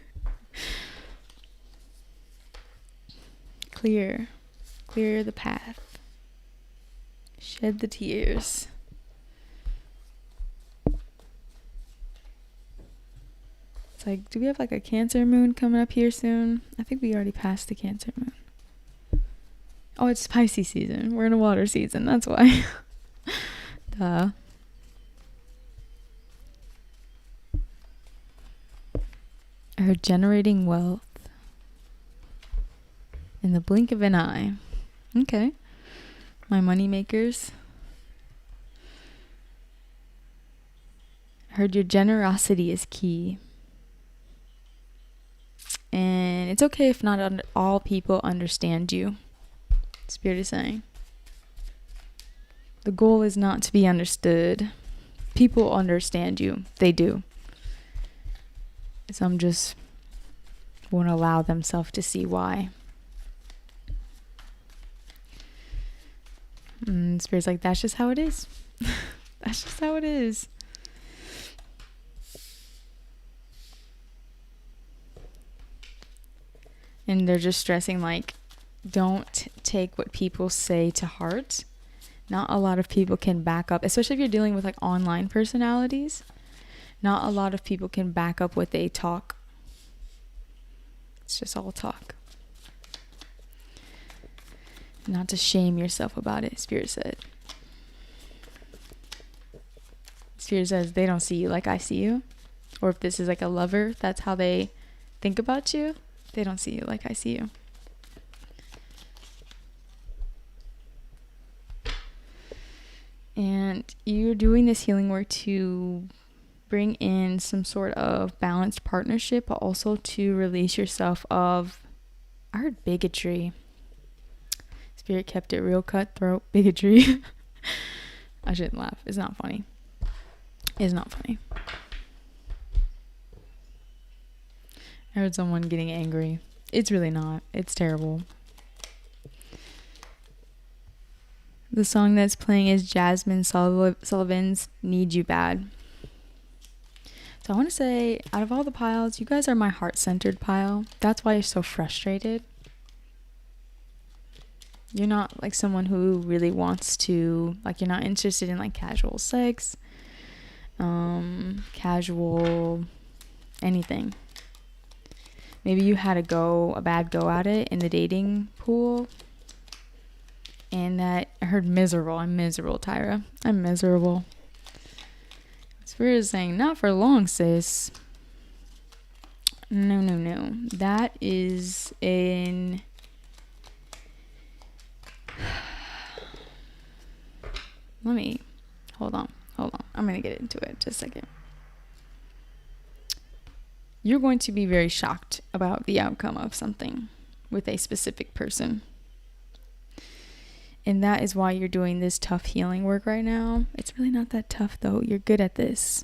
Clear the path. Shed the tears. It's like, do we have like a Cancer moon coming up here soon? I think we already passed the Cancer moon. Oh, it's Pisces season. We're in a water season. That's why. Duh. I heard generating wealth in the blink of an eye. Okay. My money makers. I heard your generosity is key. It's okay if not all people understand you. Spirit is saying. The goal is not to be understood. People understand you. They do. Some just won't allow themselves to see why. Spirit's like, that's just how it is. That's just how it is. And they're just stressing, like, don't take what people say to heart. Not a lot of people can back up, especially if you're dealing with like online personalities. Not a lot of people can back up what they talk. It's just all talk. Not to shame yourself about it, Spirit said. Spirit says they don't see you like I see you. Or if this is like a lover, that's how they think about you. They don't see you like I see you. And you're doing this healing work to bring in some sort of balanced partnership, but also to release yourself of, I heard bigotry. Spirit kept it real cutthroat, bigotry. I shouldn't laugh. It's not funny. It's not funny. I heard someone getting angry. It's really not. It's terrible. The song that's playing is Jasmine Sullivan's Need You Bad. So I want to say, out of all the piles, you guys are my heart-centered pile. That's why you're so frustrated. You're not like someone who really wants to, like, you're not interested in like casual sex, casual anything. Maybe you had a bad go at it in the dating pool. And that, I heard miserable. I'm miserable, Tyra. I'm miserable. Spirit is saying, not for long, sis. No. That is in... Hold on. I'm going to get into it just a second. You're going to be very shocked about the outcome of something with a specific person. And that is why you're doing this tough healing work right now. It's really not that tough, though. You're good at this.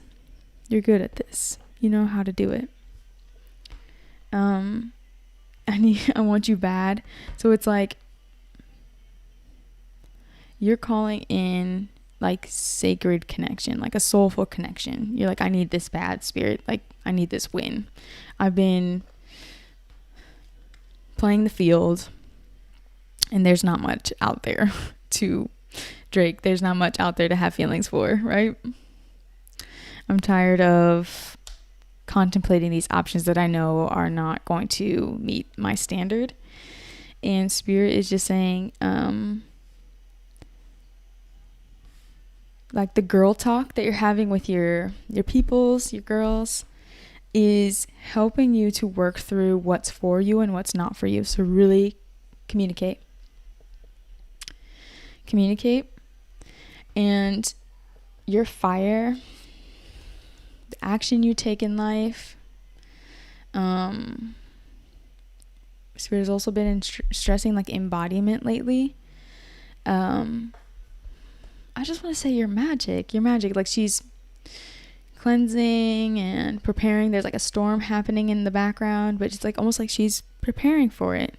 You know how to do it. I want you bad. So it's like you're calling in like sacred connection, like a soulful connection. You're like, I need this bad, Spirit. Like, I need this win. I've been playing the field. And there's not much out there to Drake. There's not much out there to have feelings for, right? I'm tired of contemplating these options that I know are not going to meet my standard. And Spirit is just saying, like the girl talk that you're having with your peoples, your girls, is helping you to work through what's for you and what's not for you. So really communicate. And your fire, the action you take in life. Spirit has also been stressing like embodiment lately. I just want to say you're magic. Like she's cleansing and preparing. There's like a storm happening in the background, but it's like almost like she's preparing for it.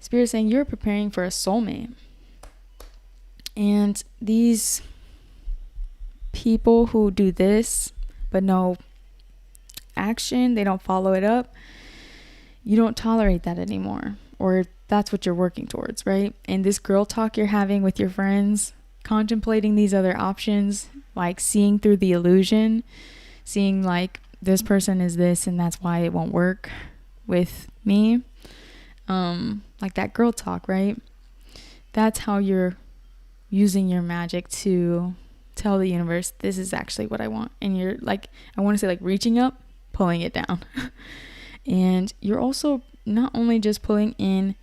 Spirit is saying you're preparing for a soulmate. And these people who do this but no action, they don't follow it up, you don't tolerate that anymore. Or that's what you're working towards, right? And this girl talk you're having with your friends, contemplating these other options, like seeing through the illusion, seeing like this person is this and that's why it won't work with me. Like that girl talk, right? That's how you're using your magic to tell the universe, this is actually what I want. And you're like, I want to say like reaching up, pulling it down. And you're also not only just pulling in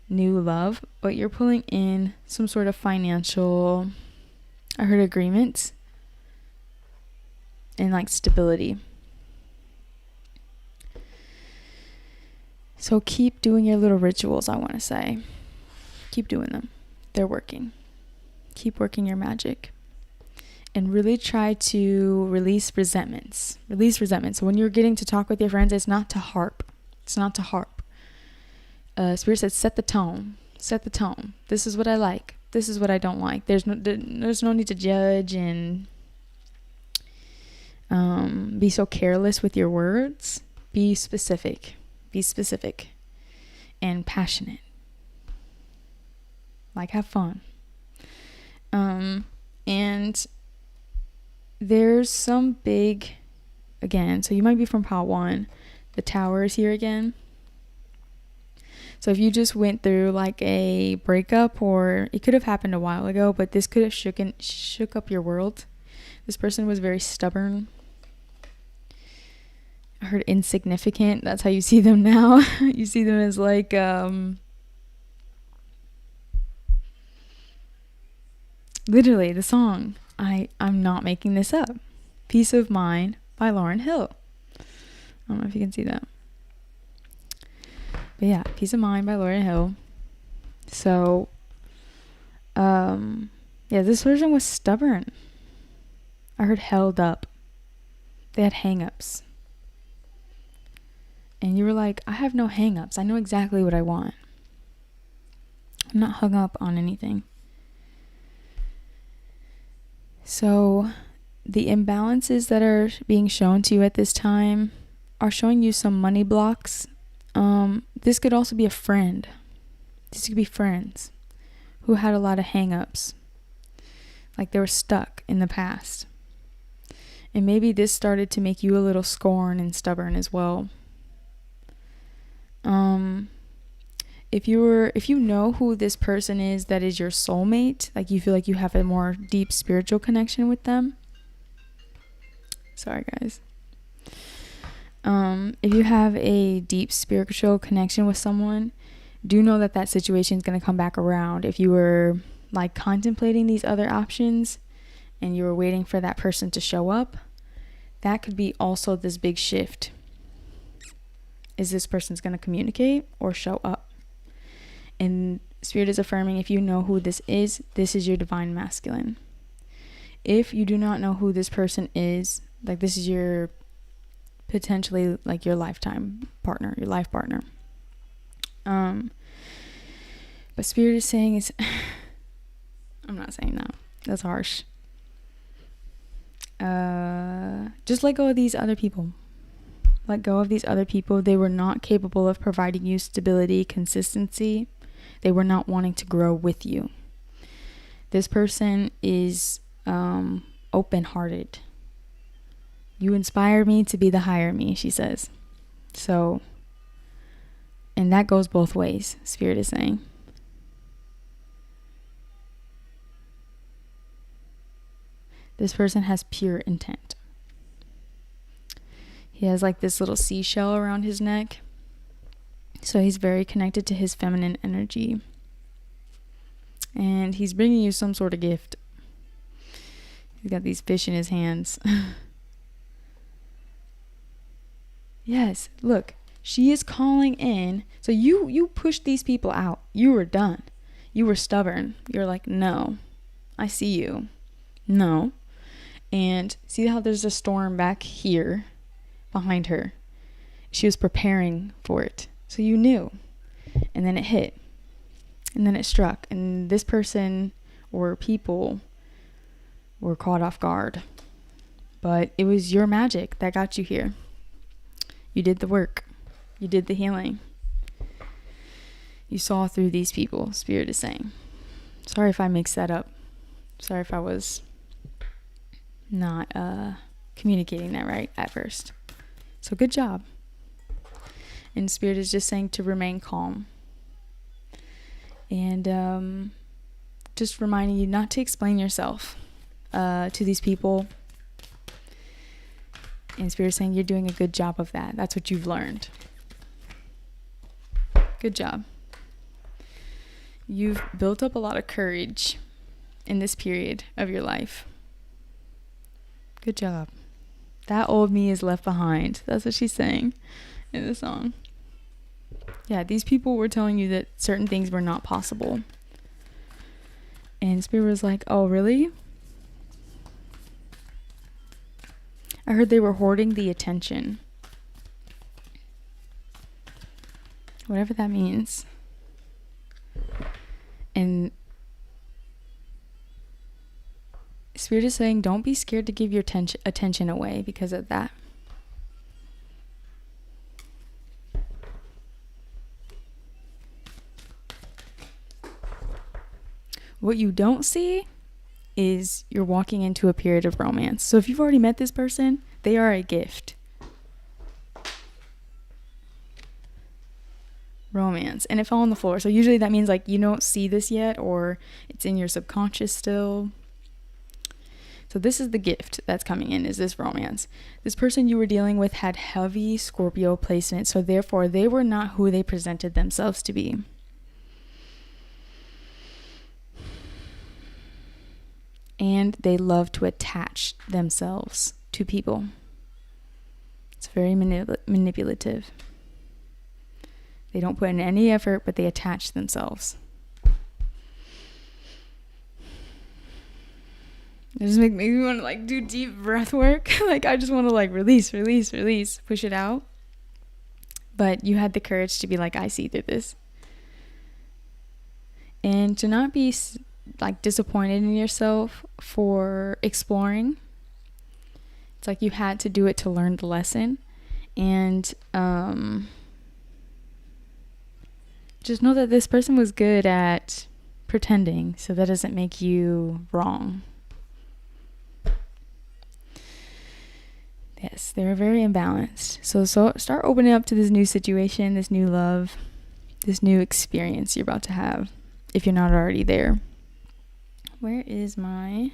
new love, but you're pulling in some sort of financial, I heard agreements and like stability. So keep doing your little rituals, I want to say. Keep doing them. They're working. Keep working your magic. And really try to release resentments. Release resentment. So when you're getting to talk with your friends, it's not to harp. It's not to harp. Spirit says, set the tone. Set the tone. This is what I like. This is what I don't like. There's no need to judge and be so careless with your words. Be specific. Be specific and passionate. Like, have fun. And there's some big, again, so you might be from pile 1. The Tower is here again. So if you just went through like a breakup, or it could have happened a while ago, but this could have shook up your world. This person was very stubborn. I heard insignificant. That's how you see them now. You see them as like, literally the song. I'm not making this up. Peace of Mind by Lauryn Hill. I don't know if you can see that. But yeah, Peace of Mind by Lauryn Hill. So, yeah, this person was stubborn. I heard held up. They had hang-ups. And you were like, I have no hang-ups. I know exactly what I want. I'm not hung up on anything. So the imbalances that are being shown to you at this time are showing you some money blocks. This could also be a friend. This could be friends who had a lot of hang-ups. Like they were stuck in the past. And maybe this started to make you a little scorned and stubborn as well. If you know who this person is that is your soulmate, like you feel like you have a more deep spiritual connection with them. Sorry, guys. If you have a deep spiritual connection with someone, do know that that situation is going to come back around. If you were like contemplating these other options and you were waiting for that person to show up, that could be also this big shift. Is this person's going to communicate or show up? And Spirit is affirming, if you know who this is your divine masculine. If you do not know who this person is, like this is your potentially like your lifetime partner, your life partner. But Spirit is saying it's I'm not saying that. That's harsh. Just let go of these other people. Let go of these other people. They were not capable of providing you stability, consistency. They were not wanting to grow with you. This person is open-hearted. You inspire me to be the higher me, she says. So, and that goes both ways, Spirit is saying. This person has pure intent. He has like this little seashell around his neck. So he's very connected to his feminine energy. And he's bringing you some sort of gift. He's got these fish in his hands. Yes, look. She is calling in. So you pushed these people out. You were done. You were stubborn. You're like, no. I see you. No. And see how there's a storm back here behind her. She was preparing for it. So you knew. And then it hit. And then it struck. And this person or people were caught off guard. But it was your magic that got you here. You did the work. You did the healing. You saw through these people, Spirit is saying. Sorry if I mixed that up. Sorry if I was not communicating that right at first. So good job. And Spirit is just saying to remain calm. And just reminding you not to explain yourself to these people. And Spirit is saying you're doing a good job of that. That's what you've learned. Good job. You've built up a lot of courage in this period of your life. Good job. That old me is left behind. That's what she's saying in the song. Yeah, these people were telling you that certain things were not possible. And Spirit was like, oh, really? I heard they were hoarding the attention. Whatever that means. And Spirit is saying, don't be scared to give your attention away because of that. What you don't see is you're walking into a period of romance. So if you've already met this person, they are a gift. Romance. And it fell on the floor. So usually that means like you don't see this yet, or it's in your subconscious still. So this is the gift that's coming in, is this romance. This person you were dealing with had heavy Scorpio placement, so therefore they were not who they presented themselves to be. And they love to attach themselves to people. It's very manipulative. They don't put in any effort, but they attach themselves. It just makes me want to like do deep breath work. Like I just want to like release, push it out. But you had the courage to be like, I see through this. And to not be like disappointed in yourself for exploring. It's like you had to do it to learn the lesson. And just know that this person was good at pretending, so that doesn't make you wrong. Yes, they were very imbalanced. So start opening up to this new situation, this new love, this new experience you're about to have, if you're not already there. Where is my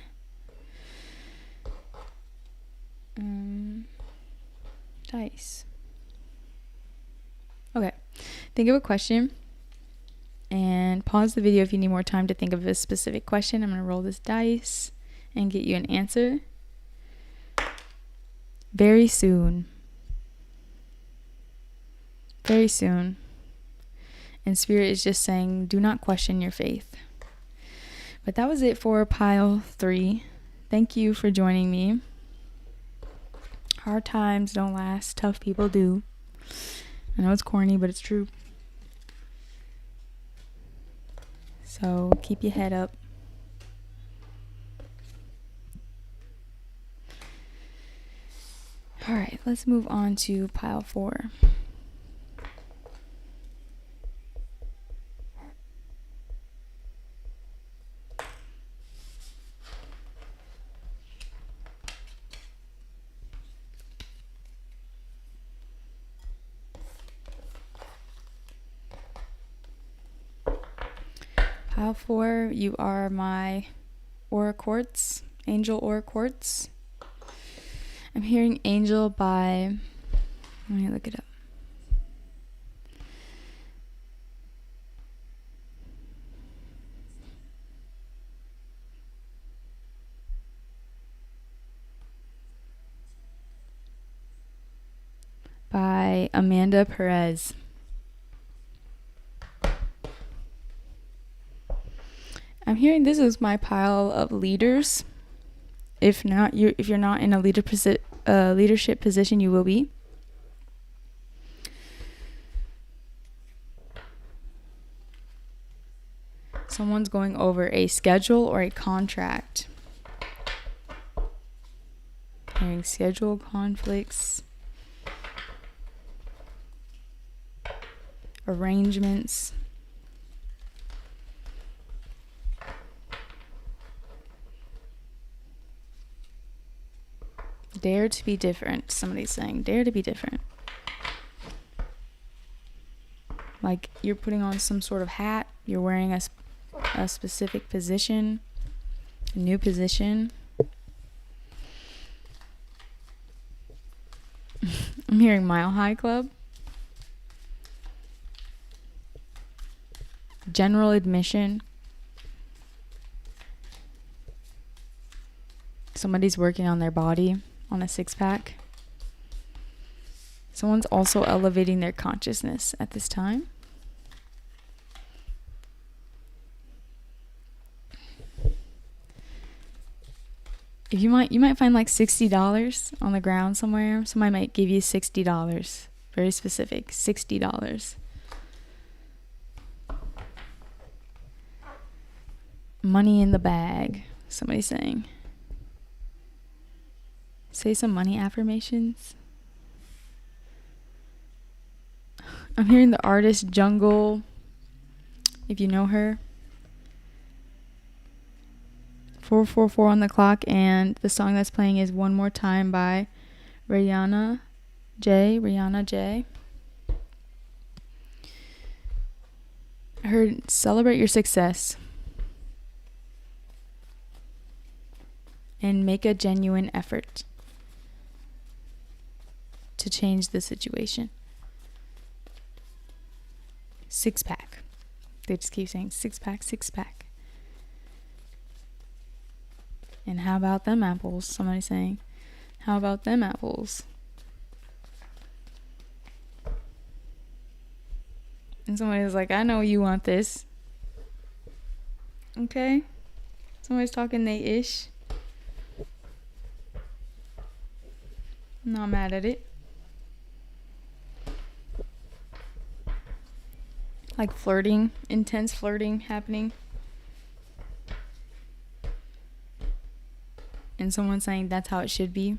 dice? Okay, think of a question and pause the video if you need more time to think of a specific question. I'm going to roll this dice and get you an answer. Very soon. Very soon. And Spirit is just saying, do not question your faith. But that was it for pile 3. Thank you for joining me. Hard times don't last. Tough people do. I know it's corny, but it's true. So keep your head up. All right, let's move on to pile 4. Pile 4, you are my aura quartz, angel aura quartz. I'm hearing angel by, let me look it up. By Amanda Perez. I'm hearing this is my pile of leaders. If you're not in a leadership position, you will be. Someone's going over a schedule or a contract. Hearing schedule conflicts, arrangements. Dare to be different. Somebody's saying, dare to be different. Like you're putting on some sort of hat. You're wearing a specific position. A new position. I'm hearing Mile High Club. General admission. Somebody's working on their body. On a 6-pack. Someone's also elevating their consciousness at this time. If you might find like $60 on the ground somewhere. Somebody might give you $60. Very specific, $60. Money in the bag, somebody's saying. Say some money affirmations. I'm hearing the artist Jungle, if you know her. 444 on the clock, and the song that's playing is One More Time by Rihanna J. I heard celebrate your success and make a genuine effort to change the situation. 6-pack. They just keep saying 6-pack, 6-pack. And how about them apples? Somebody's saying, how about them apples? And somebody's like, I know you want this. Okay? Somebody's talking they-ish. I'm not mad at it. Like flirting, intense flirting happening. And someone saying that's how it should be.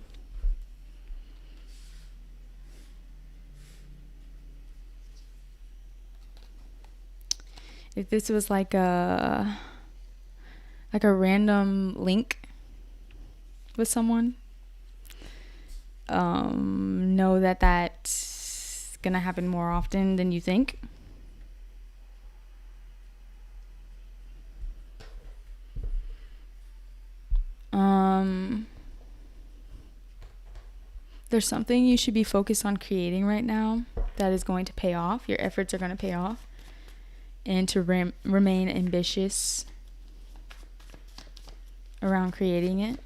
If this was like a random link with someone, know that that's gonna happen more often than you think. There's something you should be focused on creating right now that is going to pay off. Your efforts are going to pay off. And to remain ambitious around creating it.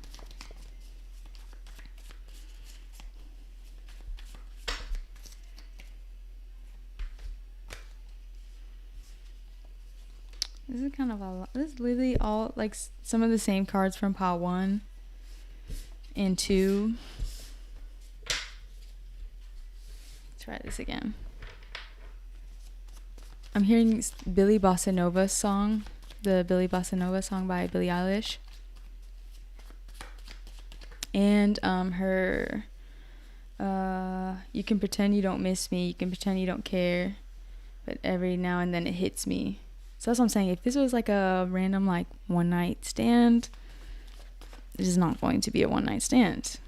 This is kind of this is literally all like some of the same cards from pile 1 and 2. Try this again. I'm hearing Billy Bossa Nova song, the Billy Bossa Nova song by Billie Eilish. And her you can pretend you don't miss me, you can pretend you don't care, but every now and then it hits me. So that's what I'm saying. If this was like a random like one night stand, this is not going to be a one night stand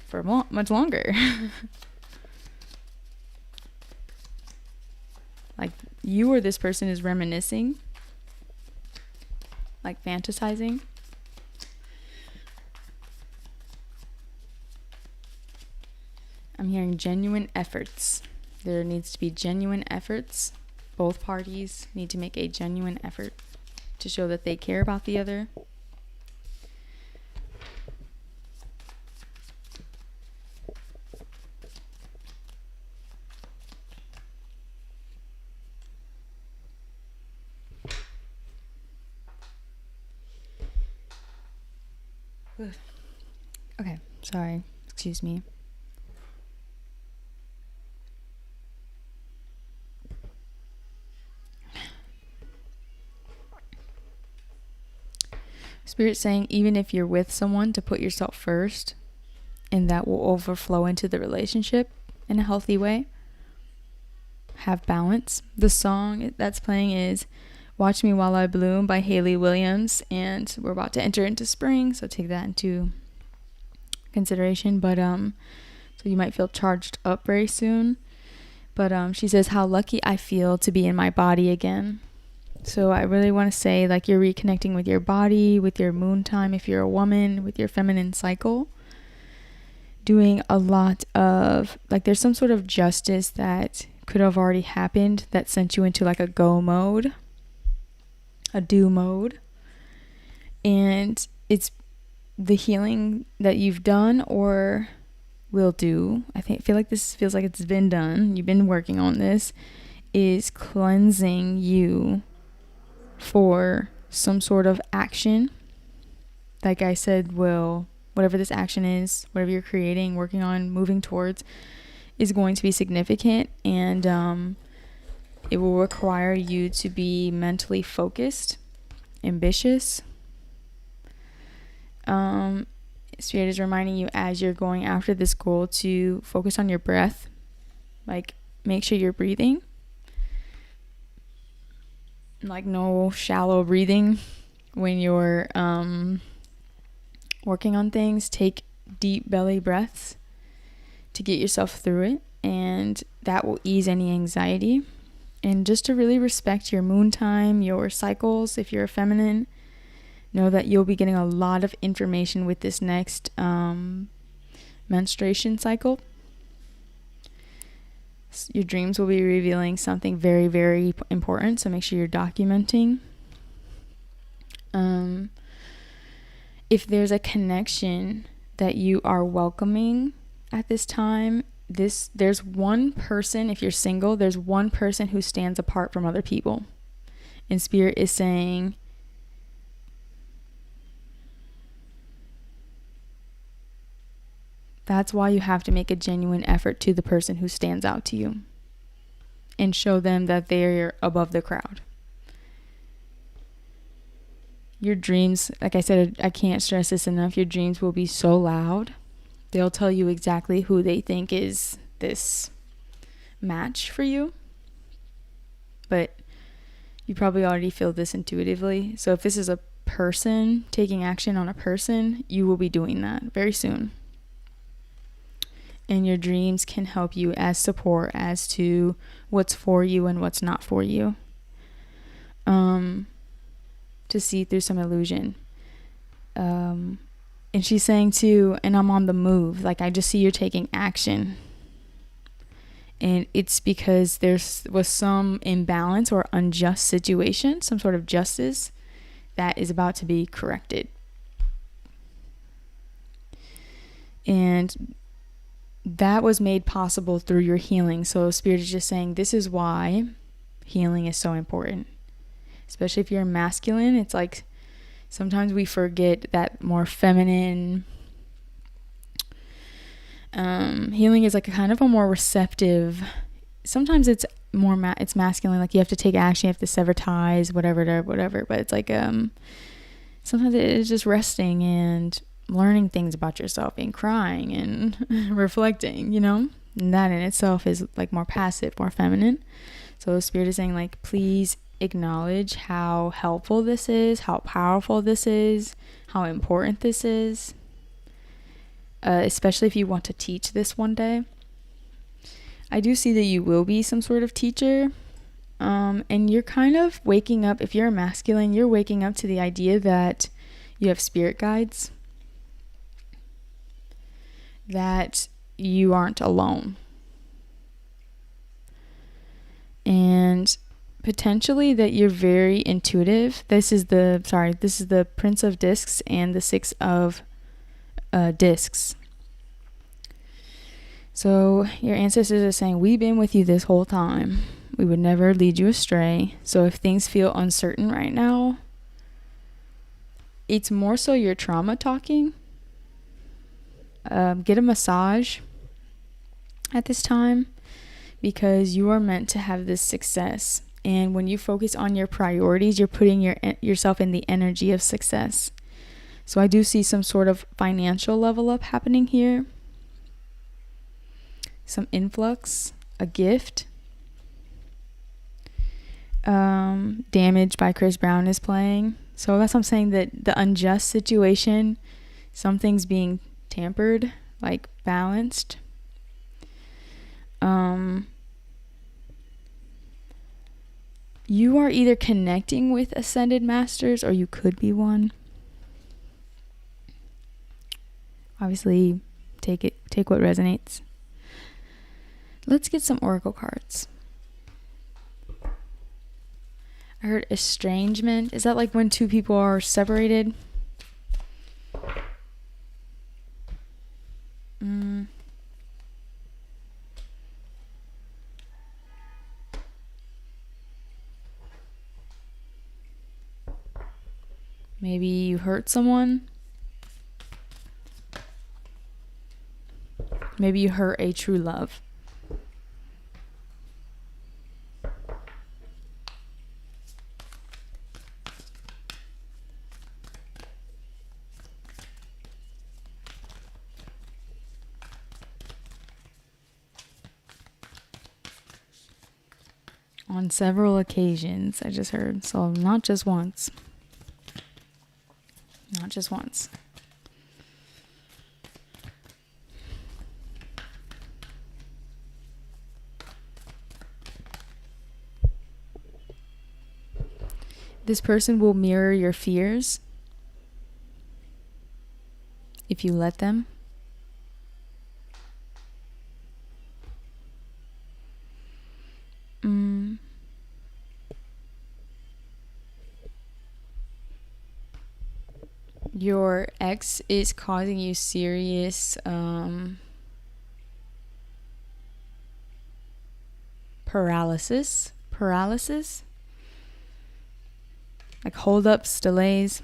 for much longer. Like you or this person is reminiscing, like fantasizing. I'm hearing genuine efforts. There needs to be genuine efforts. Both parties need to make a genuine effort to show that they care about the other. Okay, sorry. Excuse me. Spirit saying even if you're with someone, to put yourself first, and that will overflow into the relationship in a healthy way. Have balance. The song that's playing is Watch Me While I Bloom by Hayley Williams, and we're about to enter into spring, so take that into consideration. But so you might feel charged up very soon. But she says, how lucky I feel to be in my body again. So I really want to say, like, you're reconnecting with your body, with your moon time if you're a woman, with your feminine cycle. Doing a lot of, like, there's some sort of justice that could have already happened that sent you into like a go mode, a do mode. And it's the healing that you've done or will do. Feel like this feels like it's been done. You've been working on this, is cleansing you for some sort of action like I said, whatever this action is, whatever you're creating, working on, moving towards, is going to be significant, and it will require you to be mentally focused, ambitious. Spirit is reminding you as you're going after this goal to focus on your breath. Like, make sure you're breathing. Like, no shallow breathing when you're working on things. Take deep belly breaths to get yourself through it, and that will ease any anxiety. And just to really respect your moon time, your cycles. If you're a feminine, know that you'll be getting a lot of information with this next menstruation cycle. Your dreams will be revealing something very, very important, so make sure you're documenting. If there's a connection that you are welcoming at this time, there's one person, if you're single, there's one person who stands apart from other people. And Spirit is saying, that's why you have to make a genuine effort to the person who stands out to you and show them that they're above the crowd. Your dreams, like I said, I can't stress this enough, your dreams will be so loud. They'll tell you exactly who they think is this match for you. But you probably already feel this intuitively. So if this is a person taking action on a person, you will be doing that very soon. And your dreams can help you as support as to what's for you and what's not for you. To see through some illusion. And she's saying too, and I'm on the move. Like, I just see you're taking action. And it's because was some imbalance or unjust situation, some sort of justice that is about to be corrected. And that was made possible through your healing. So Spirit is just saying, this is why healing is so important. Especially if you're masculine, it's like sometimes we forget that more feminine healing is like a kind of a more receptive. Sometimes it's more it's masculine, like you have to take action, you have to sever ties, whatever. But it's like sometimes it is just resting and learning things about yourself and crying and reflecting, and that in itself is like more passive, more feminine. So Spirit is saying, like, please acknowledge how helpful this is, how powerful this is, how important this is, especially if you want to teach this one day. I do see that you will be some sort of teacher, and you're kind of waking up. If you're a masculine, you're waking up to the idea that you have spirit guides, that you aren't alone, and potentially that you're very intuitive. This is the Prince of Discs and the Six of Discs. So your ancestors are saying, we've been with you this whole time. We would never lead you astray. So if things feel uncertain right now, it's more so your trauma talking. Get a massage at this time, because you are meant to have this success. And when you focus on your priorities, you're putting yourself in the energy of success. So I do see some sort of financial level up happening here. Some influx, a gift. Damage by Chris Brown is playing. So that's what I'm saying, that the unjust situation, something's being tampered, like balanced. You are either connecting with ascended masters, or you could be one. Obviously, take what resonates. Let's get some oracle cards. I heard estrangement. Is that like when two people are separated? Maybe you hurt someone Maybe you hurt a true love. On several occasions, I just heard. So not just once. Not just once. This person will mirror your fears if you let them. Your ex is causing you serious paralysis, like holdups, delays.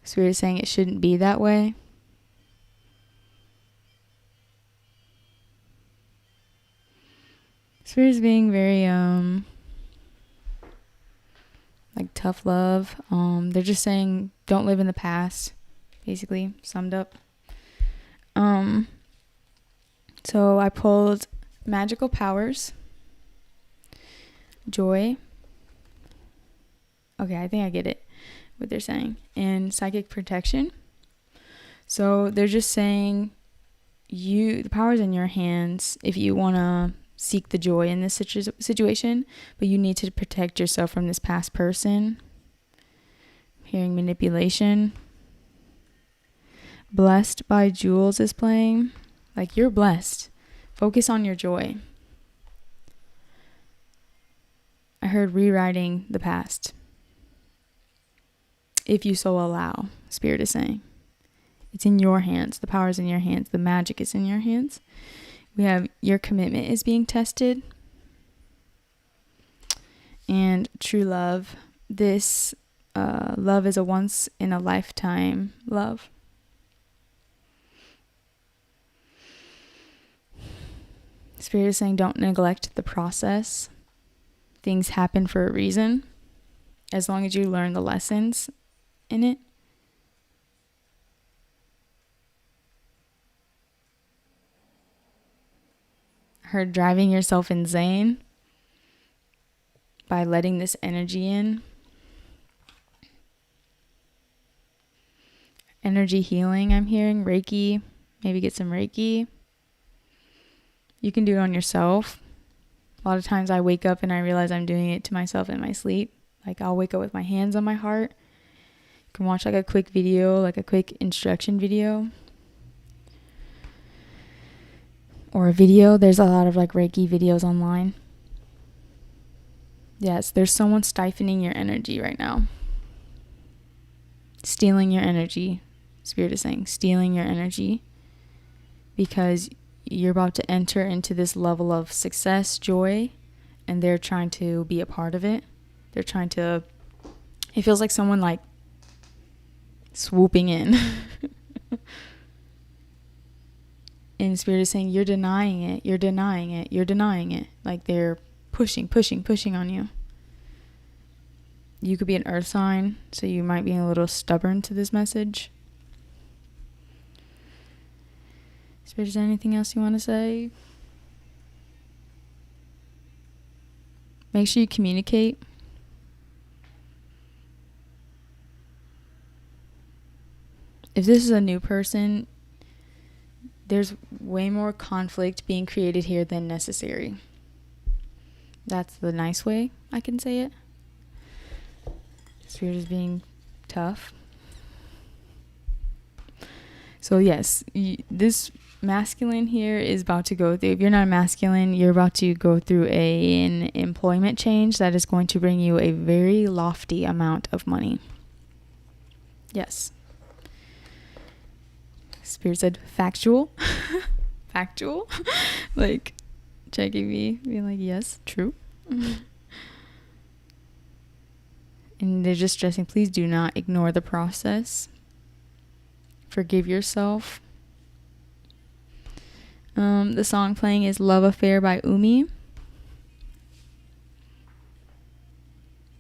Spirit is saying it shouldn't be that way. Spirit is being very like tough love. They're just saying don't live in the past, basically summed up. So I pulled magical powers, joy. Okay, I think I get it, what they're saying. And psychic protection. So they're just saying the power's in your hands if you want to seek the joy in this situation, but you need to protect yourself from this past person. Hearing manipulation. Blessed by Jewels is playing. Like, you're blessed. Focus on your joy. I heard rewriting the past. If you so allow, Spirit is saying. It's in your hands. The power is in your hands. The magic is in your hands. We have your commitment is being tested. And true love. This love is a once in a lifetime love. Spirit is saying don't neglect the process. Things happen for a reason. As long as you learn the lessons in it. Her driving yourself insane by letting this energy in. Energy healing, I'm hearing. Reiki. Maybe get some Reiki. You can do it on yourself. A lot of times I wake up and I realize I'm doing it to myself in my sleep. Like, I'll wake up with my hands on my heart. You can watch like a quick video, like a quick instruction video. Or a video. There's a lot of like Reiki videos online. Yes, there's someone stifling your energy right now. Stealing your energy. Spirit is saying stealing your energy. Because you're about to enter into this level of success, joy, and they're trying to be a part of it. They're trying to, it feels like someone like swooping in. And Spirit is saying, you're denying it, you're denying it, you're denying it. Like they're pushing on you. You could be an earth sign, so you might be a little stubborn to this message. Spirit, is there anything else you want to say? Make sure you communicate. If this is a new person, there's way more conflict being created here than necessary. That's the nice way I can say it. Spirit is being tough. So yes, this masculine here is about to go through, if you're not masculine, you're about to go through an employment change that is going to bring you a very lofty amount of money. Yes. Spirit said factual. Factual. Like checking me, being like, yes, true. And they're just stressing, please do not ignore the process. Forgive yourself. The song playing is Love Affair by Umi.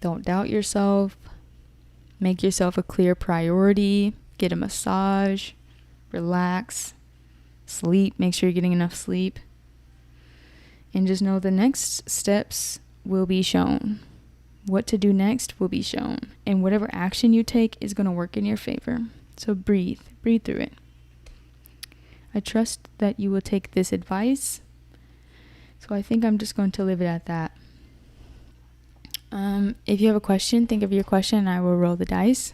Don't doubt yourself. Make yourself a clear priority. Get a massage. Relax. Sleep. Make sure you're getting enough sleep. And just know the next steps will be shown. What to do next will be shown. And whatever action you take is going to work in your favor. So breathe. Breathe through it. I trust that you will take this advice. So I think I'm just going to leave it at that. If you have a question, think of your question and I will roll the dice.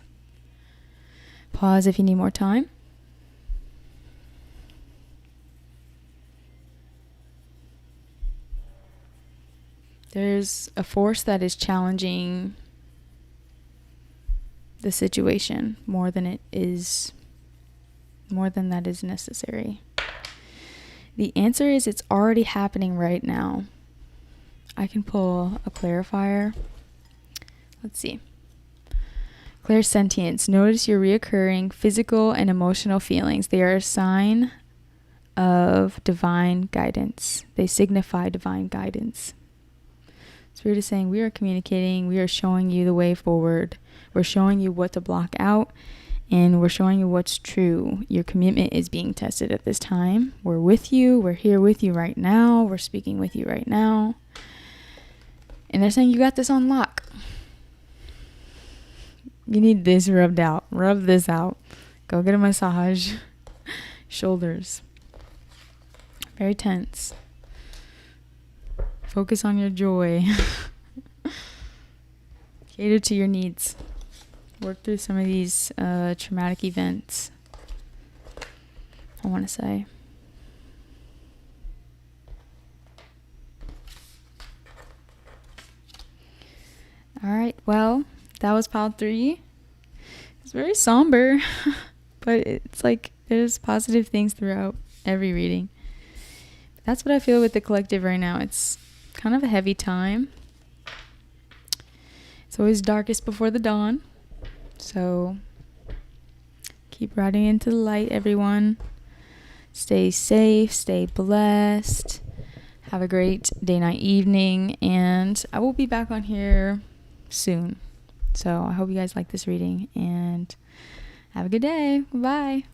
Pause if you need more time. There's a force that is challenging the situation more than that is necessary. The answer is it's already happening right now. I can pull a clarifier. Let's see. Clairsentience. Notice your reoccurring physical and emotional feelings. They are a sign of divine guidance. They signify divine guidance. Spirit is saying we are communicating. We are showing you the way forward. We're showing you what to block out. And we're showing you what's true. Your commitment is being tested at this time. We're with you. We're here with you right now. We're speaking with you right now. And they're saying you got this on lock. You need this rubbed out. Rub this out. Go get a massage. Shoulders. Very tense. Focus on your joy. Cater to your needs. Work through some of these traumatic events, I want to say. All right, well, that was pile 3. It's very somber, but it's like there's positive things throughout every reading. That's what I feel with the collective right now. It's kind of a heavy time. It's always darkest before the dawn. So keep riding into the light, everyone. Stay safe, stay blessed. Have a great day, night, evening. And I will be back on here soon. So I hope you guys like this reading and have a good day. Bye.